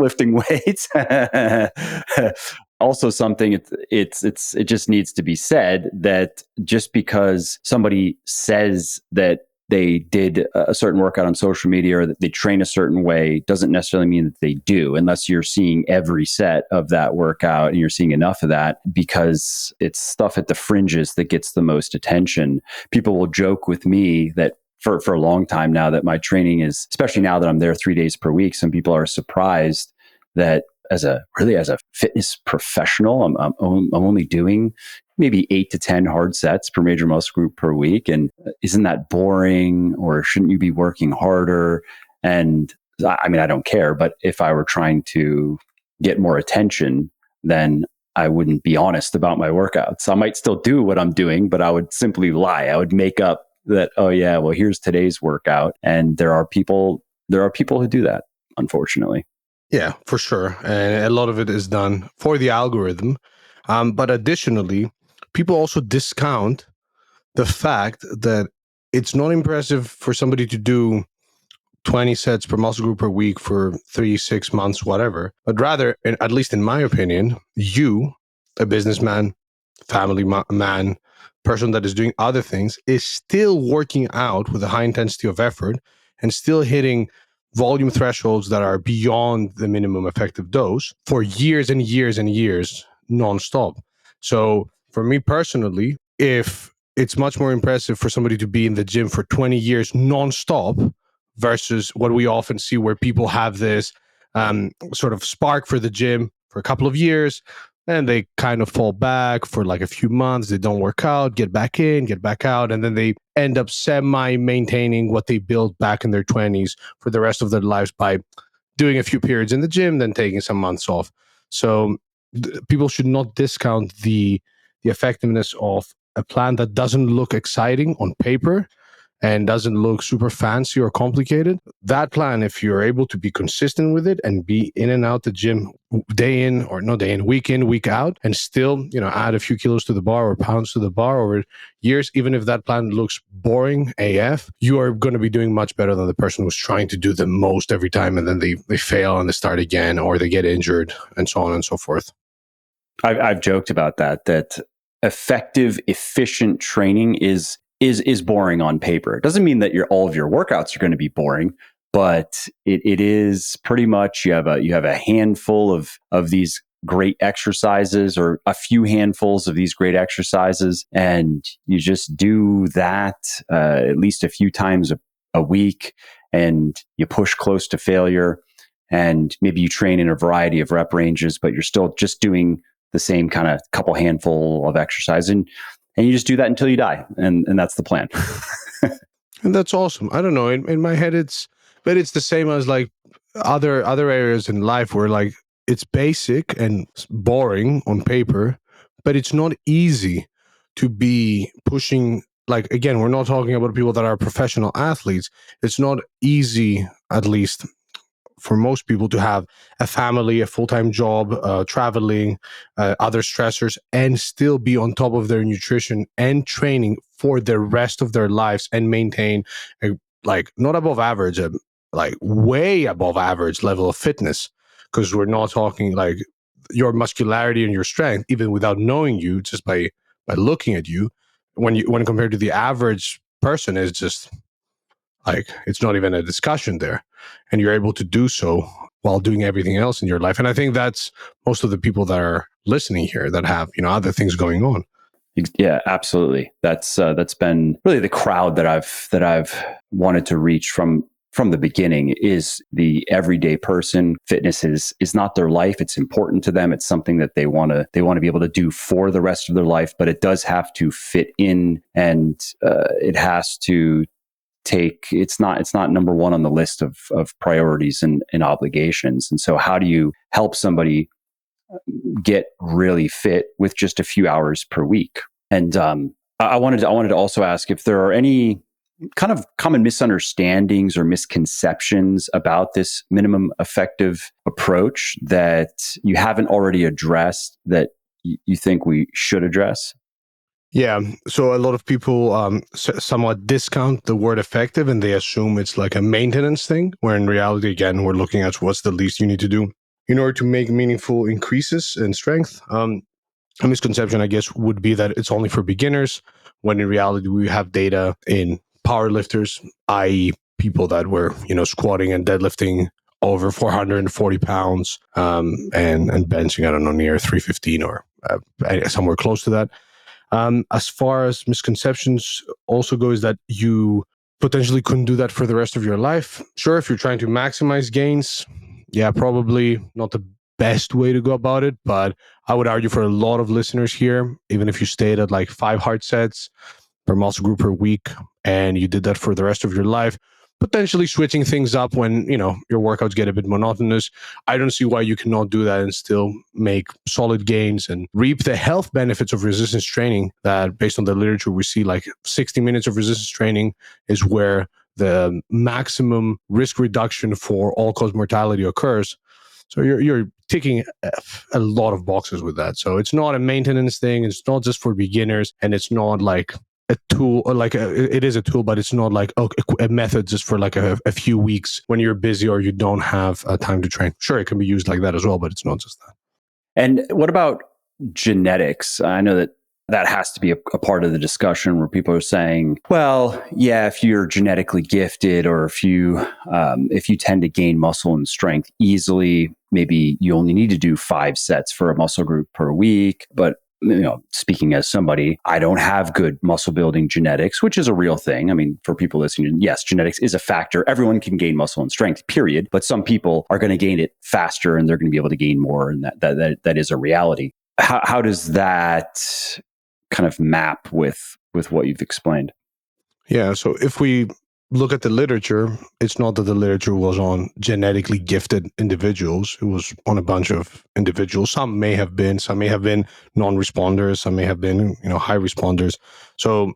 lifting weights? Also, something it just needs to be said that just because somebody says that they did a certain workout on social media or that they train a certain way doesn't necessarily mean that they do, unless you're seeing every set of that workout and you're seeing enough of that, because it's stuff at the fringes that gets the most attention. People will joke with me that for a long time now that my training is, especially now that I'm there 3 days per week, some people are surprised that as a fitness professional, I'm only doing maybe 8 to 10 hard sets per major muscle group per week. And isn't that boring, or shouldn't you be working harder? And I mean, I don't care, but if I were trying to get more attention, then I wouldn't be honest about my workouts. I might still do what I'm doing, but I would simply lie. I would make up that, oh yeah, well, here's today's workout. And there are people who do that, unfortunately. Yeah, for sure. And a lot of it is done for the algorithm. But additionally, people also discount the fact that it's not impressive for somebody to do 20 sets per muscle group per week for 3, 6 months, whatever. But rather, at least in my opinion, you, a businessman, family man, person that is doing other things, is still working out with a high intensity of effort and still hitting volume thresholds that are beyond the minimum effective dose for years and years and years nonstop. So for me personally, if it's much more impressive for somebody to be in the gym for 20 years nonstop versus what we often see where people have this sort of spark for the gym for a couple of years and they kind of fall back for like a few months. They don't work out, get back in, get back out, and then they end up semi-maintaining what they built back in their 20s for the rest of their lives by doing a few periods in the gym, then taking some months off. So people should not discount the effectiveness of a plan that doesn't look exciting on paper and doesn't look super fancy or complicated. That plan, if you're able to be consistent with it and be in and out the gym day in or no day in, week out, and still, add a few kilos to the bar or pounds to the bar over years, even if that plan looks boring AF, you are going to be doing much better than the person who's trying to do the most every time and then they fail and they start again or they get injured and so on and so forth. I've joked about that effective, efficient training is boring on paper. It doesn't mean that all of your workouts are going to be boring, but it is pretty much you have a handful of these great exercises or a few handfuls of these great exercises, and you just do that at least a few times a week, and you push close to failure, and maybe you train in a variety of rep ranges, but you're still just doing the same kind of couple handful of exercise, and you just do that until you die, and that's the plan. And that's awesome. I don't know. In my head, it's the same as like other areas in life where like it's basic and boring on paper, but it's not easy to be pushing. Like again, we're not talking about people that are professional athletes. It's not easy, at least for most people, to have a family, a full-time job, traveling, other stressors, and still be on top of their nutrition and training for the rest of their lives and maintain a, like not above average, like way above average level of fitness. Because we're not talking like your muscularity and your strength, even without knowing you, just by looking at you, when compared to the average person, is just like it's not even a discussion there, and you're able to do so while doing everything else in your life. And I think that's most of the people that are listening here that have other things going on. Yeah, absolutely. That's been really the crowd that I've wanted to reach from the beginning, is the everyday person. Fitness is not their life. It's important to them. It's something that they want to be able to do for the rest of their life, but it does have to fit in, and it has to it's not number one on the list of priorities and obligations. And so how do you help somebody get really fit with just a few hours per week? And I wanted to also ask if there are any kind of common misunderstandings or misconceptions about this minimum effective approach that you haven't already addressed that you think we should address. Yeah. So a lot of people somewhat discount the word effective and they assume it's like a maintenance thing, where in reality, again, we're looking at what's the least you need to do in order to make meaningful increases in strength. A misconception, I guess, would be that it's only for beginners, when in reality, we have data in powerlifters, i.e. people that were, squatting and deadlifting over 440 pounds and benching, I don't know, near 315 or somewhere close to that. As far as misconceptions also go, is that you potentially couldn't do that for the rest of your life. Sure, if you're trying to maximize gains, yeah, probably not the best way to go about it. But I would argue for a lot of listeners here, even if you stayed at like 5 hard sets per muscle group per week and you did that for the rest of your life, potentially switching things up when your workouts get a bit monotonous, I don't see why you cannot do that and still make solid gains and reap the health benefits of resistance training. That, based on the literature, we see like 60 minutes of resistance training is where the maximum risk reduction for all-cause mortality occurs. So you're ticking a lot of boxes with that. So it's not a maintenance thing. It's not just for beginners, and it's not like a tool, or like it is a tool, but it's not like a method just for like a few weeks when you're busy or you don't have time to train. Sure, it can be used like that as well, but it's not just that. And what about genetics? I know that has to be a part of the discussion, where people are saying, well, yeah, if you're genetically gifted, or if you tend to gain muscle and strength easily, maybe you only need to do 5 sets for a muscle group per week. But speaking as somebody, I don't have good muscle building genetics, which is a real thing. I mean, for people listening, yes, genetics is a factor. Everyone can gain muscle and strength, period. But some people are going to gain it faster and they're going to be able to gain more. And that is a reality. How does that kind of map with what you've explained? Yeah. So if we look at the literature, it's not that the literature was on genetically gifted individuals. It was on a bunch of individuals. Some may have been non-responders. Some may have been, high responders. So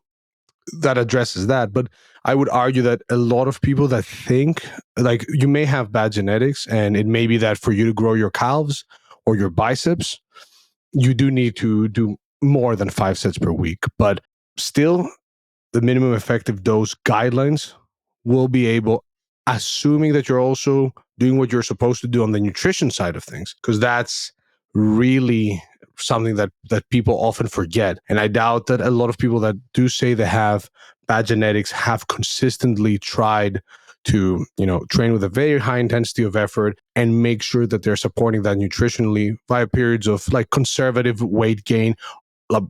that addresses that. But I would argue that a lot of people that think like you may have bad genetics, and it may be that for you to grow your calves or your biceps, you do need to do more than 5 sets per week. But still, the minimum effective dose guidelines will be able, assuming that you're also doing what you're supposed to do on the nutrition side of things, because that's really something that people often forget. And I doubt that a lot of people that do say they have bad genetics have consistently tried to, train with a very high intensity of effort and make sure that they're supporting that nutritionally via periods of like conservative weight gain,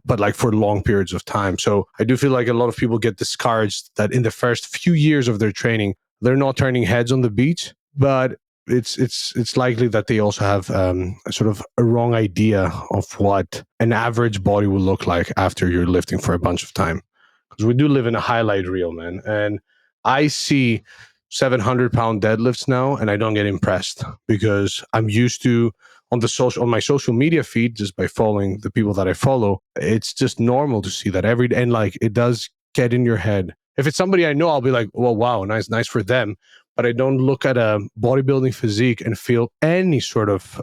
but like for long periods of time. So I do feel like a lot of people get discouraged that in the first few years of their training, they're not turning heads on the beach, but it's likely that they also have a sort of a wrong idea of what an average body will look like after you're lifting for a bunch of time. Because we do live in a highlight reel, man. And I see 700-pound deadlifts now, and I don't get impressed because I'm used to on my social media feed, just by following the people that I follow, it's just normal to see that every day. And like, it does get in your head. If it's somebody I know, I'll be like, well, wow, nice for them. But I don't look at a bodybuilding physique and feel any sort of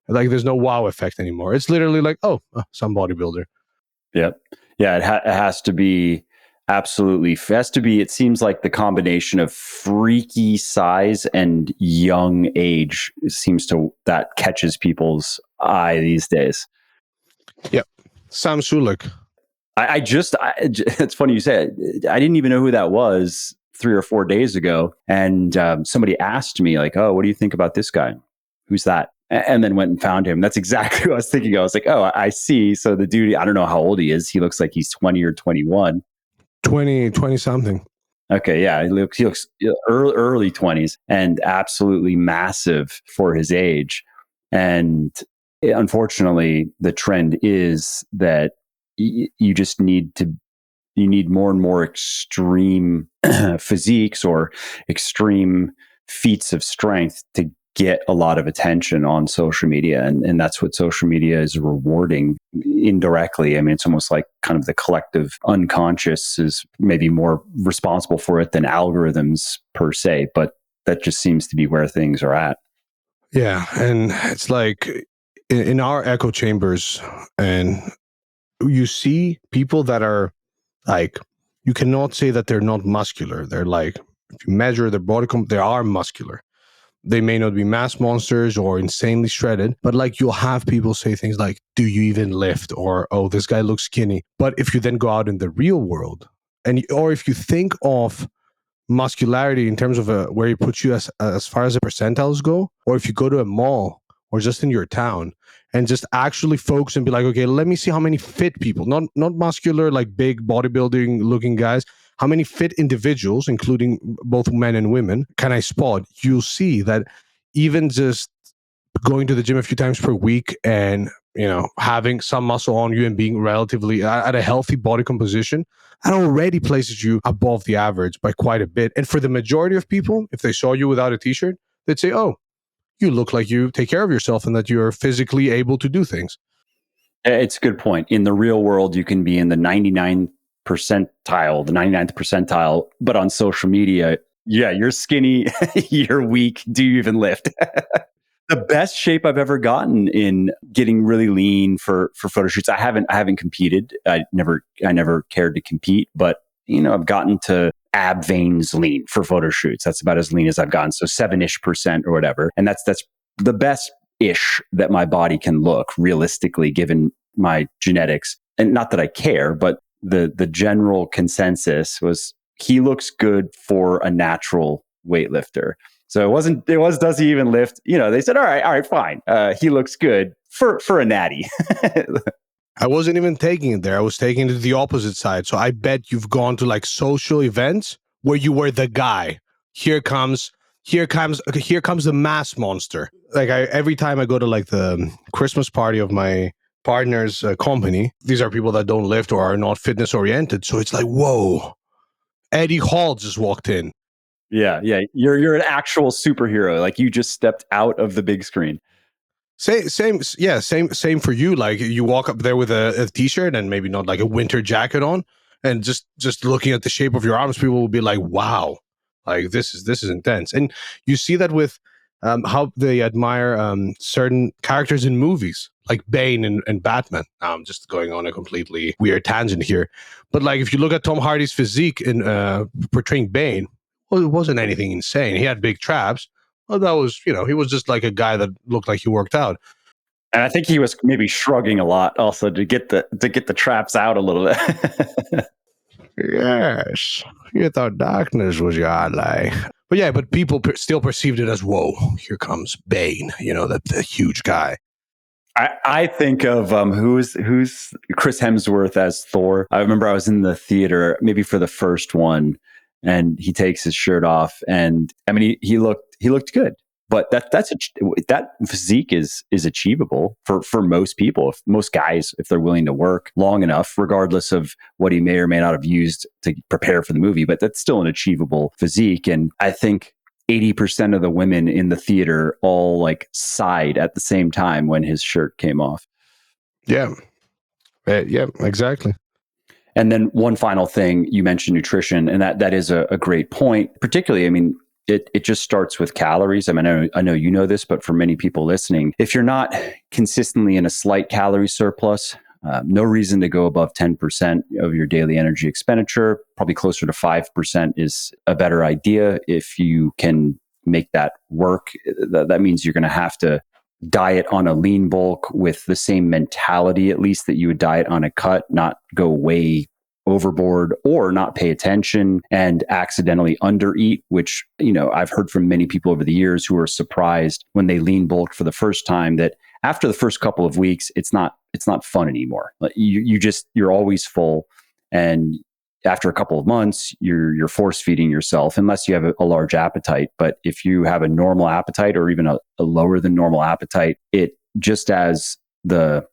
like there's no wow effect anymore. It's literally like, oh, some bodybuilder. Yep. Yeah. It has to be absolutely. It has to be. It seems like the combination of freaky size and young age that catches people's eye these days. Yep. Sam Sulek. It's funny you say it. I didn't even know who that was 3 or 4 days ago. And somebody asked me like, oh, what do you think about this guy? Who's that? And then went and found him. That's exactly what I was thinking. I was like, oh, I see. So the dude, I don't know how old he is. He looks like he's 20 or 21. 20 something. Okay, yeah, he looks early 20s and absolutely massive for his age. And unfortunately, the trend is that you just need more and more extreme physiques or extreme feats of strength to get a lot of attention on social media. And that's what social media is rewarding indirectly. I mean, it's almost like kind of the collective unconscious is maybe more responsible for it than algorithms per se, but that just seems to be where things are at. Yeah. And it's like in our echo chambers, and you see people that are like, you cannot say that they're not muscular. They're like, if you measure their body, they are muscular. They may not be mass monsters or insanely shredded, but like you'll have people say things like, do you even lift? Or, oh, this guy looks skinny. But if you then go out in the real world, or if you think of muscularity in terms of where he puts you as far as the percentiles go, or if you go to a mall or just in your town and just actually focus and be like, okay, let me see how many fit people, not muscular, like big bodybuilding looking guys, how many fit individuals, including both men and women, can I spot? You'll see that even just going to the gym a few times per week and, having some muscle on you and being relatively at a healthy body composition, that already places you above the average by quite a bit. And for the majority of people, if they saw you without a t-shirt, they'd say, oh, you look like you take care of yourself and that you're physically able to do things. It's a good point. In the real world, you can be in the 99th percentile, but on social media, yeah, you're skinny, you're weak. Do you even lift? The best shape I've ever gotten in getting really lean for photo shoots. I haven't competed. I never cared to compete, but I've gotten to ab veins lean for photo shoots. That's about as lean as I've gotten. So 7-ish% or whatever. And that's the best ish that my body can look realistically given my genetics. And not that I care, but the general consensus was he looks good for a natural weightlifter. So it was, does he even lift? They said, all right, fine. He looks good for a natty. I wasn't even taking it there. I was taking it to the opposite side. So I bet you've gone to like social events where you were the guy. Here comes the mass monster. Like every time I go to like the Christmas party of my partner's company, these are people that don't lift or are not fitness oriented. So it's like, whoa, Eddie Hall just walked in. Yeah, yeah. You're an actual superhero. Like you just stepped out of the big screen. Same for you. Like you walk up there with a t-shirt and maybe not like a winter jacket on, and just looking at the shape of your arms, people will be like, "Wow, like this is intense." And you see that with how they admire certain characters in movies, like Bane and Batman. Now, I'm just going on a completely weird tangent here, but like if you look at Tom Hardy's physique in portraying Bane, well, it wasn't anything insane. He had big traps. Well, that was, he was just like a guy that looked like he worked out. And I think he was maybe shrugging a lot also to get the traps out a little bit. Yes, you thought darkness was your ally. But yeah, but people still perceived it as, whoa, here comes Bane, the huge guy. I think of who's Chris Hemsworth as Thor. I remember I was in the theater maybe for the first one, and he takes his shirt off, and I mean he looked good, but that physique is achievable for most people, if most guys, if they're willing to work long enough, regardless of what he may or may not have used to prepare for the movie. But that's still an achievable physique, and I think 80% of the women in the theater all like sighed at the same time when his shirt came off. Yeah. Yeah, exactly. And then one final thing, you mentioned nutrition, and that is a great point. Particularly, I mean, it just starts with calories. I mean, I know you know this, but for many people listening, if you're not consistently in a slight calorie surplus, no reason to go above 10% of your daily energy expenditure. Probably closer to 5% is a better idea. If you can make that work, that means you're going to have to diet on a lean bulk with the same mentality, at least, that you would diet on a cut, not go way overboard or not pay attention and accidentally undereat, which, I've heard from many people over the years who are surprised when they lean bulk for the first time that after the first couple of weeks, it's not fun anymore. You're always full. And after a couple of months, you're force feeding yourself unless you have a large appetite. But if you have a normal appetite or even a lower than normal appetite, it just as the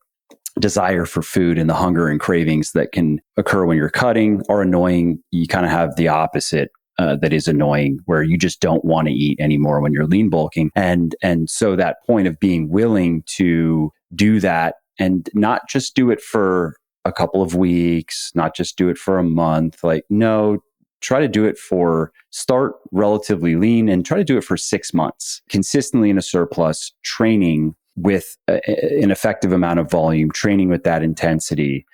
desire for food and the hunger and cravings that can occur when you're cutting are annoying, you kind of have the opposite that is annoying, where you just don't want to eat anymore when you're lean bulking. And so that point of being willing to do that and not just do it for a couple of weeks, not just do it for a month, like, no, try to do it start relatively lean and try to do it for 6 months, consistently in a surplus, training with an effective amount of volume, training with that intensity.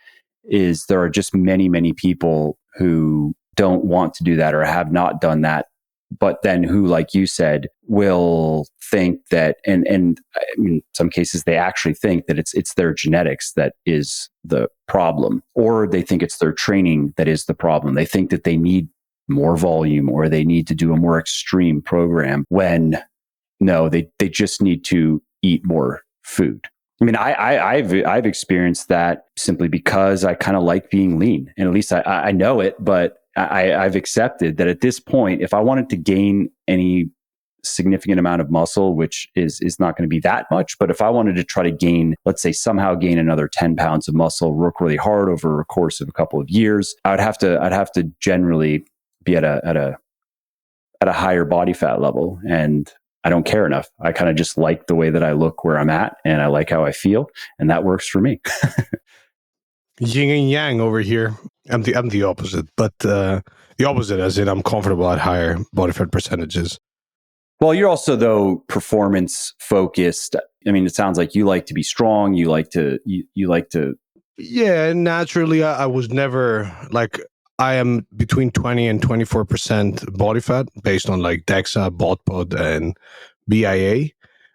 There are just many, many people who don't want to do that or have not done that, but then who, like you said, will think that, and in some cases they actually think that it's their genetics that is the problem, or they think it's their training that is the problem. They think that they need more volume or they need to do a more extreme program, when no, they just need to eat more food. I mean, I've experienced that simply because I kind of like being lean, and at least I know it, but I've accepted that at this point, if I wanted to gain any significant amount of muscle, which is not going to be that much, but if I wanted to try to gain, let's say somehow gain another 10 pounds of muscle, work really hard over a course of a couple of years, I'd have to generally be at a higher body fat level. And I don't care enough. I kind of just like the way that I look where I'm at, and I like how I feel, and that works for me. Yin and yang over here. I'm the opposite, but the opposite as in I'm comfortable at higher body fat percentages. Well, you're also, though, performance focused. I mean, it sounds like you like to be strong. You like to. Yeah, naturally, I was never like, I am between 20 and 24% body fat based on like DEXA, BODPOD, and BIA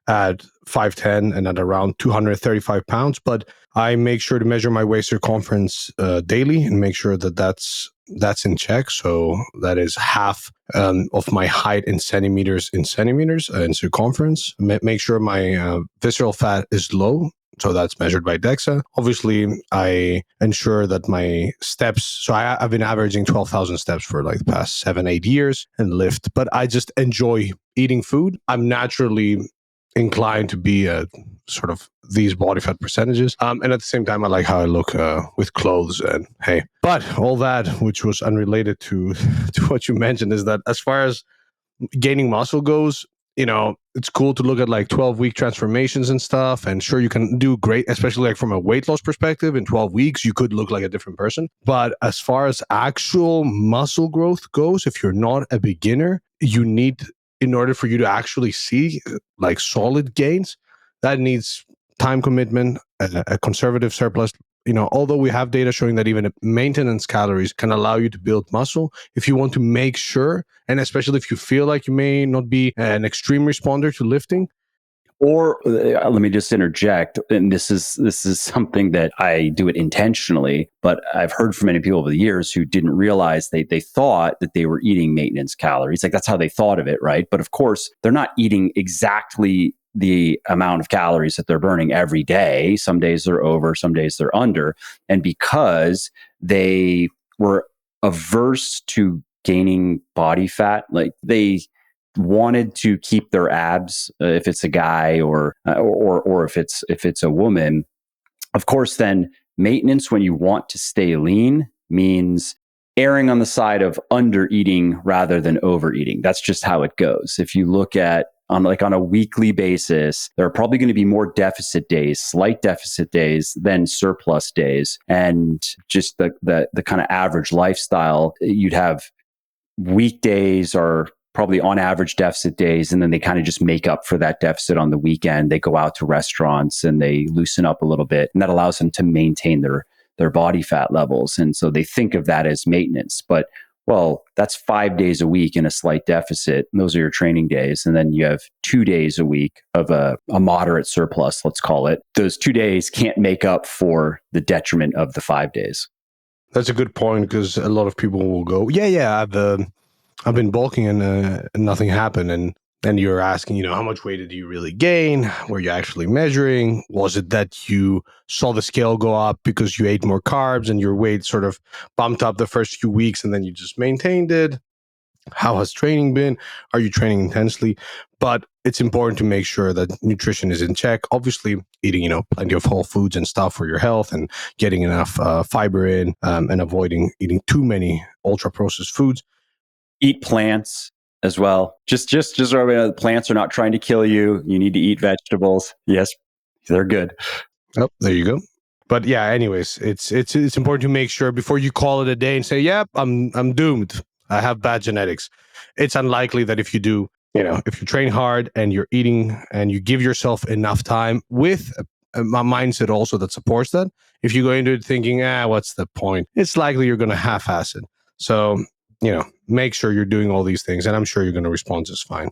at 5'10" and at around 235 pounds. But I make sure to measure my waist circumference daily and make sure that that's in check. So that is half of my height in centimeters in circumference. Make sure my visceral fat is low. So that's measured by DEXA. Obviously, I ensure that my steps, so I've been averaging 12,000 steps for like the past 7-8 years and lift, but I just enjoy eating food. I'm naturally inclined to be sort of these body fat percentages. And at the same time, I like how I look with clothes and hey. But all that, which was unrelated to what you mentioned, is that as far as gaining muscle goes, it's cool to look at like 12-week transformations and stuff. And sure, you can do great, especially like from a weight loss perspective. In 12 weeks, you could look like a different person. But as far as actual muscle growth goes, if you're not a beginner, you need, in order for you to actually see like solid gains, that needs time commitment, a conservative surplus. Although we have data showing that even maintenance calories can allow you to build muscle, if you want to make sure, and especially if you feel like you may not be an extreme responder to lifting. Or let me just interject, and this is something that I do it intentionally, but I've heard from many people over the years who didn't realize they thought that they were eating maintenance calories. Like that's how they thought of it, right? But of course, they're not eating exactly the amount of calories that they're burning every day. Some days they're over, some days they're under. And because they were averse to gaining body fat, like they wanted to keep their abs, if it's a guy or if it's a woman, of course, then maintenance when you want to stay lean means erring on the side of under eating rather than overeating. That's just how it goes. If you look at on a weekly basis, there are probably going to be more deficit days, slight deficit days than surplus days. And just the kind of average lifestyle, you'd have weekdays are probably on average deficit days, and then they kind of just make up for that deficit on the weekend. They go out to restaurants and they loosen up a little bit, and that allows them to maintain their body fat levels. And so they think of that as maintenance. But well, that's 5 days a week in a slight deficit. And those are your training days. And then you have 2 days a week of a moderate surplus, let's call it. Those 2 days can't make up for the detriment of the 5 days. That's a good point, because a lot of people will go, yeah, I've been bulking and nothing happened. And then you're asking, how much weight did you really gain? Were you actually measuring? Was it that you saw the scale go up because you ate more carbs and your weight sort of bumped up the first few weeks and then you just maintained it? How has training been? Are you training intensely? But it's important to make sure that nutrition is in check. Obviously, eating, plenty of whole foods and stuff for your health, and getting enough fiber in, and avoiding eating too many ultra processed foods. Eat plants as well. Just so everybody knows, plants are not trying to kill you. You need to eat vegetables. Yes, they're good. Oh, there you go. But yeah, anyways, it's important to make sure before you call it a day and say, "Yep, I'm doomed. I have bad genetics." It's unlikely that if you do, if you train hard and you're eating and you give yourself enough time with a mindset also that supports that, if you go into it thinking, what's the point? It's likely you're going to half-ass it. So, make sure you're doing all these things, and I'm sure you're going to respond just fine.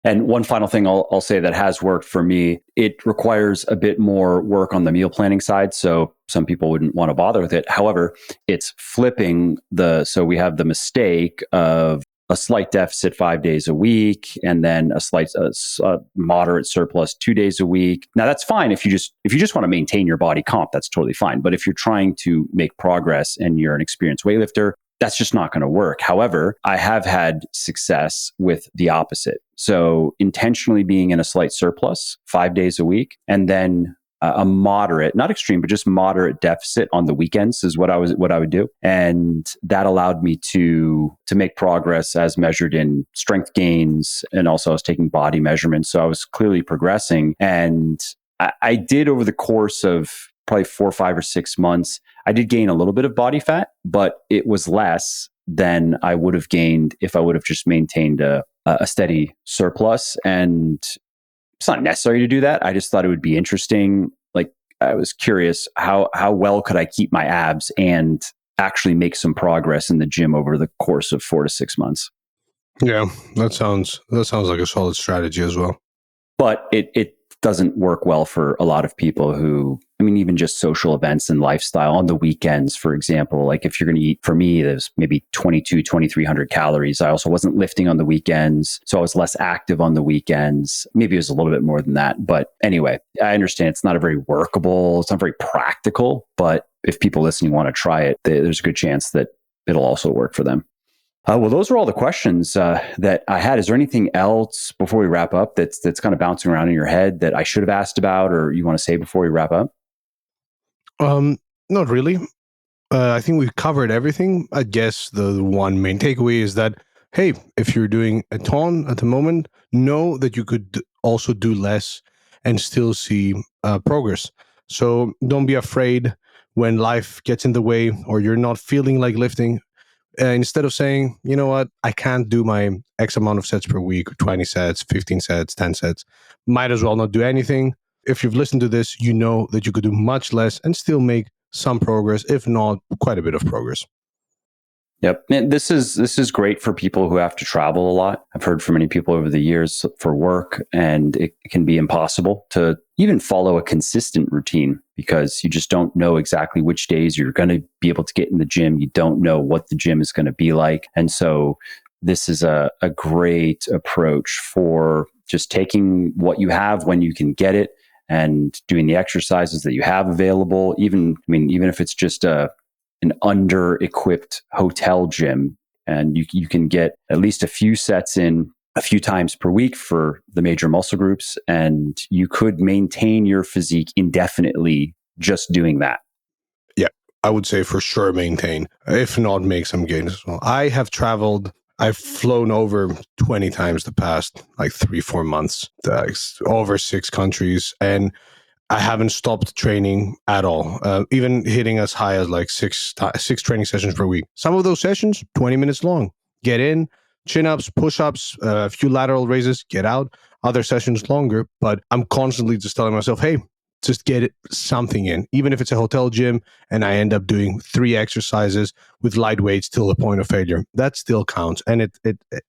And one final thing I'll say that has worked for me, it requires a bit more work on the meal planning side. So some people wouldn't want to bother with it. However, it's flipping so we have the mistake of a slight deficit 5 days a week, and then a moderate surplus 2 days a week. Now that's fine if you just want to maintain your body comp, that's totally fine. But if you're trying to make progress and you're an experienced weightlifter, that's just not going to work. However, I have had success with the opposite. So intentionally being in a slight surplus 5 days a week, and then a moderate, not extreme, but just moderate deficit on the weekends is what I would do. And that allowed me to make progress as measured in strength gains. And also I was taking body measurements. So I was clearly progressing. And I did, over the course of probably 4, 5, or 6 months, I did gain a little bit of body fat, but it was less than I would have gained if I would have just maintained a steady surplus. And it's not necessary to do that. I just thought it would be interesting. Like, I was curious how well could I keep my abs and actually make some progress in the gym over the course of 4 to 6 months. Yeah, that sounds like a solid strategy as well. But it doesn't work well for a lot of people who, I mean, even just social events and lifestyle on the weekends, for example. Like if you're going to eat, for me, there's maybe 2,300 calories. I also wasn't lifting on the weekends, so I was less active on the weekends. Maybe it was a little bit more than that. But anyway, I understand it's not a very workable, it's not very practical, but if people listening want to try it, there's a good chance that it'll also work for them. Well, those are all the questions that I had. Is there anything else before we wrap up that's kind of bouncing around in your head that I should have asked about or you want to say before we wrap up? Not really. I think we've covered everything. I guess the one main takeaway is that, hey, if you're doing a ton at the moment, know that you could also do less and still see progress. So don't be afraid when life gets in the way or you're not feeling like lifting. Instead of saying, you know what, I can't do my X amount of sets per week, 20 sets, 15 sets, 10 sets, might as well not do anything. If you've listened to this, you know that you could do much less and still make some progress, if not quite a bit of progress. Yep. And this is great for people who have to travel a lot. I've heard from many people over the years for work, and it can be impossible to even follow a consistent routine because you just don't know exactly which days you're going to be able to get in the gym. You don't know what the gym is going to be like. And so this is a great approach for just taking what you have when you can get it and doing the exercises that you have available. Even if it's just an under-equipped hotel gym, and you can get at least a few sets in a few times per week for the major muscle groups, and you could maintain your physique indefinitely just doing that. Yeah, I would say for sure maintain, if not make some gains as well. I've flown over 20 times the past like 3-4 months, over 6 countries, and I haven't stopped training at all, even hitting as high as like six training sessions per week. Some of those sessions, 20 minutes long. Get in, chin-ups, push-ups, a few lateral raises, get out. Other sessions longer, but I'm constantly just telling myself, hey, just get something in. Even if it's a hotel gym and I end up doing 3 exercises with light weights till the point of failure, that still counts. And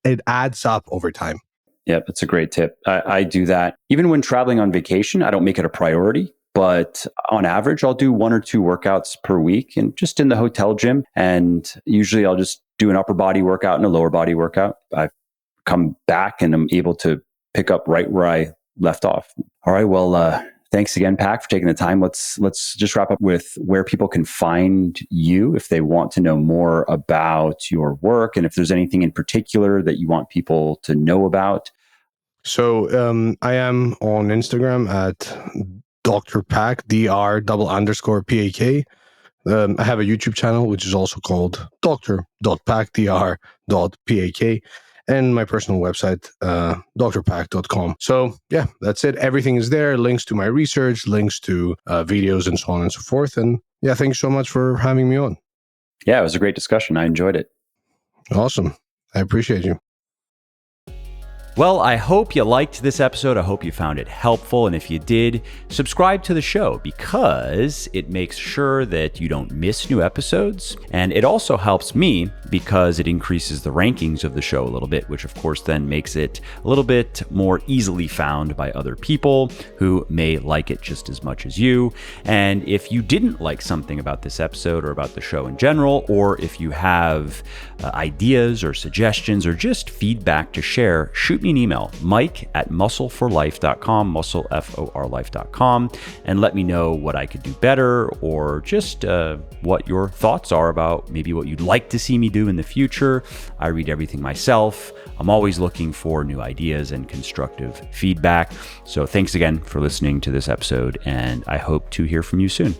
it adds up over time. Yeah, that's a great tip. I do that. Even when traveling on vacation, I don't make it a priority, but on average, I'll do 1 or 2 workouts per week and just in the hotel gym. And usually I'll just do an upper body workout and a lower body workout. I come back and I'm able to pick up right where I left off. All right. Well, thanks again, Pac, for taking the time. Let's just wrap up with where people can find you if they want to know more about your work and if there's anything in particular that you want people to know about. So I am on Instagram at Dr. Pac, Dr_PAK. I have a YouTube channel, which is also called Dr.Pac, Dr.PAK. And my personal website, drpac.com. So yeah, that's it. Everything is there. Links to my research, links to videos and so on and so forth. And yeah, thanks so much for having me on. Yeah, it was a great discussion. I enjoyed it. Awesome. I appreciate you. Well, I hope you liked this episode. I hope you found it helpful. And if you did, subscribe to the show because it makes sure that you don't miss new episodes. And it also helps me because it increases the rankings of the show a little bit, which of course then makes it a little bit more easily found by other people who may like it just as much as you. And if you didn't like something about this episode or about the show in general, or if you have ideas or suggestions or just feedback to share, shoot me an email, mike@muscleforlife.com, muscleforlife.com, and let me know what I could do better or just what your thoughts are about maybe what you'd like to see me do in the future. I read everything myself. I'm always looking for new ideas and constructive feedback. So thanks again for listening to this episode, and I hope to hear from you soon.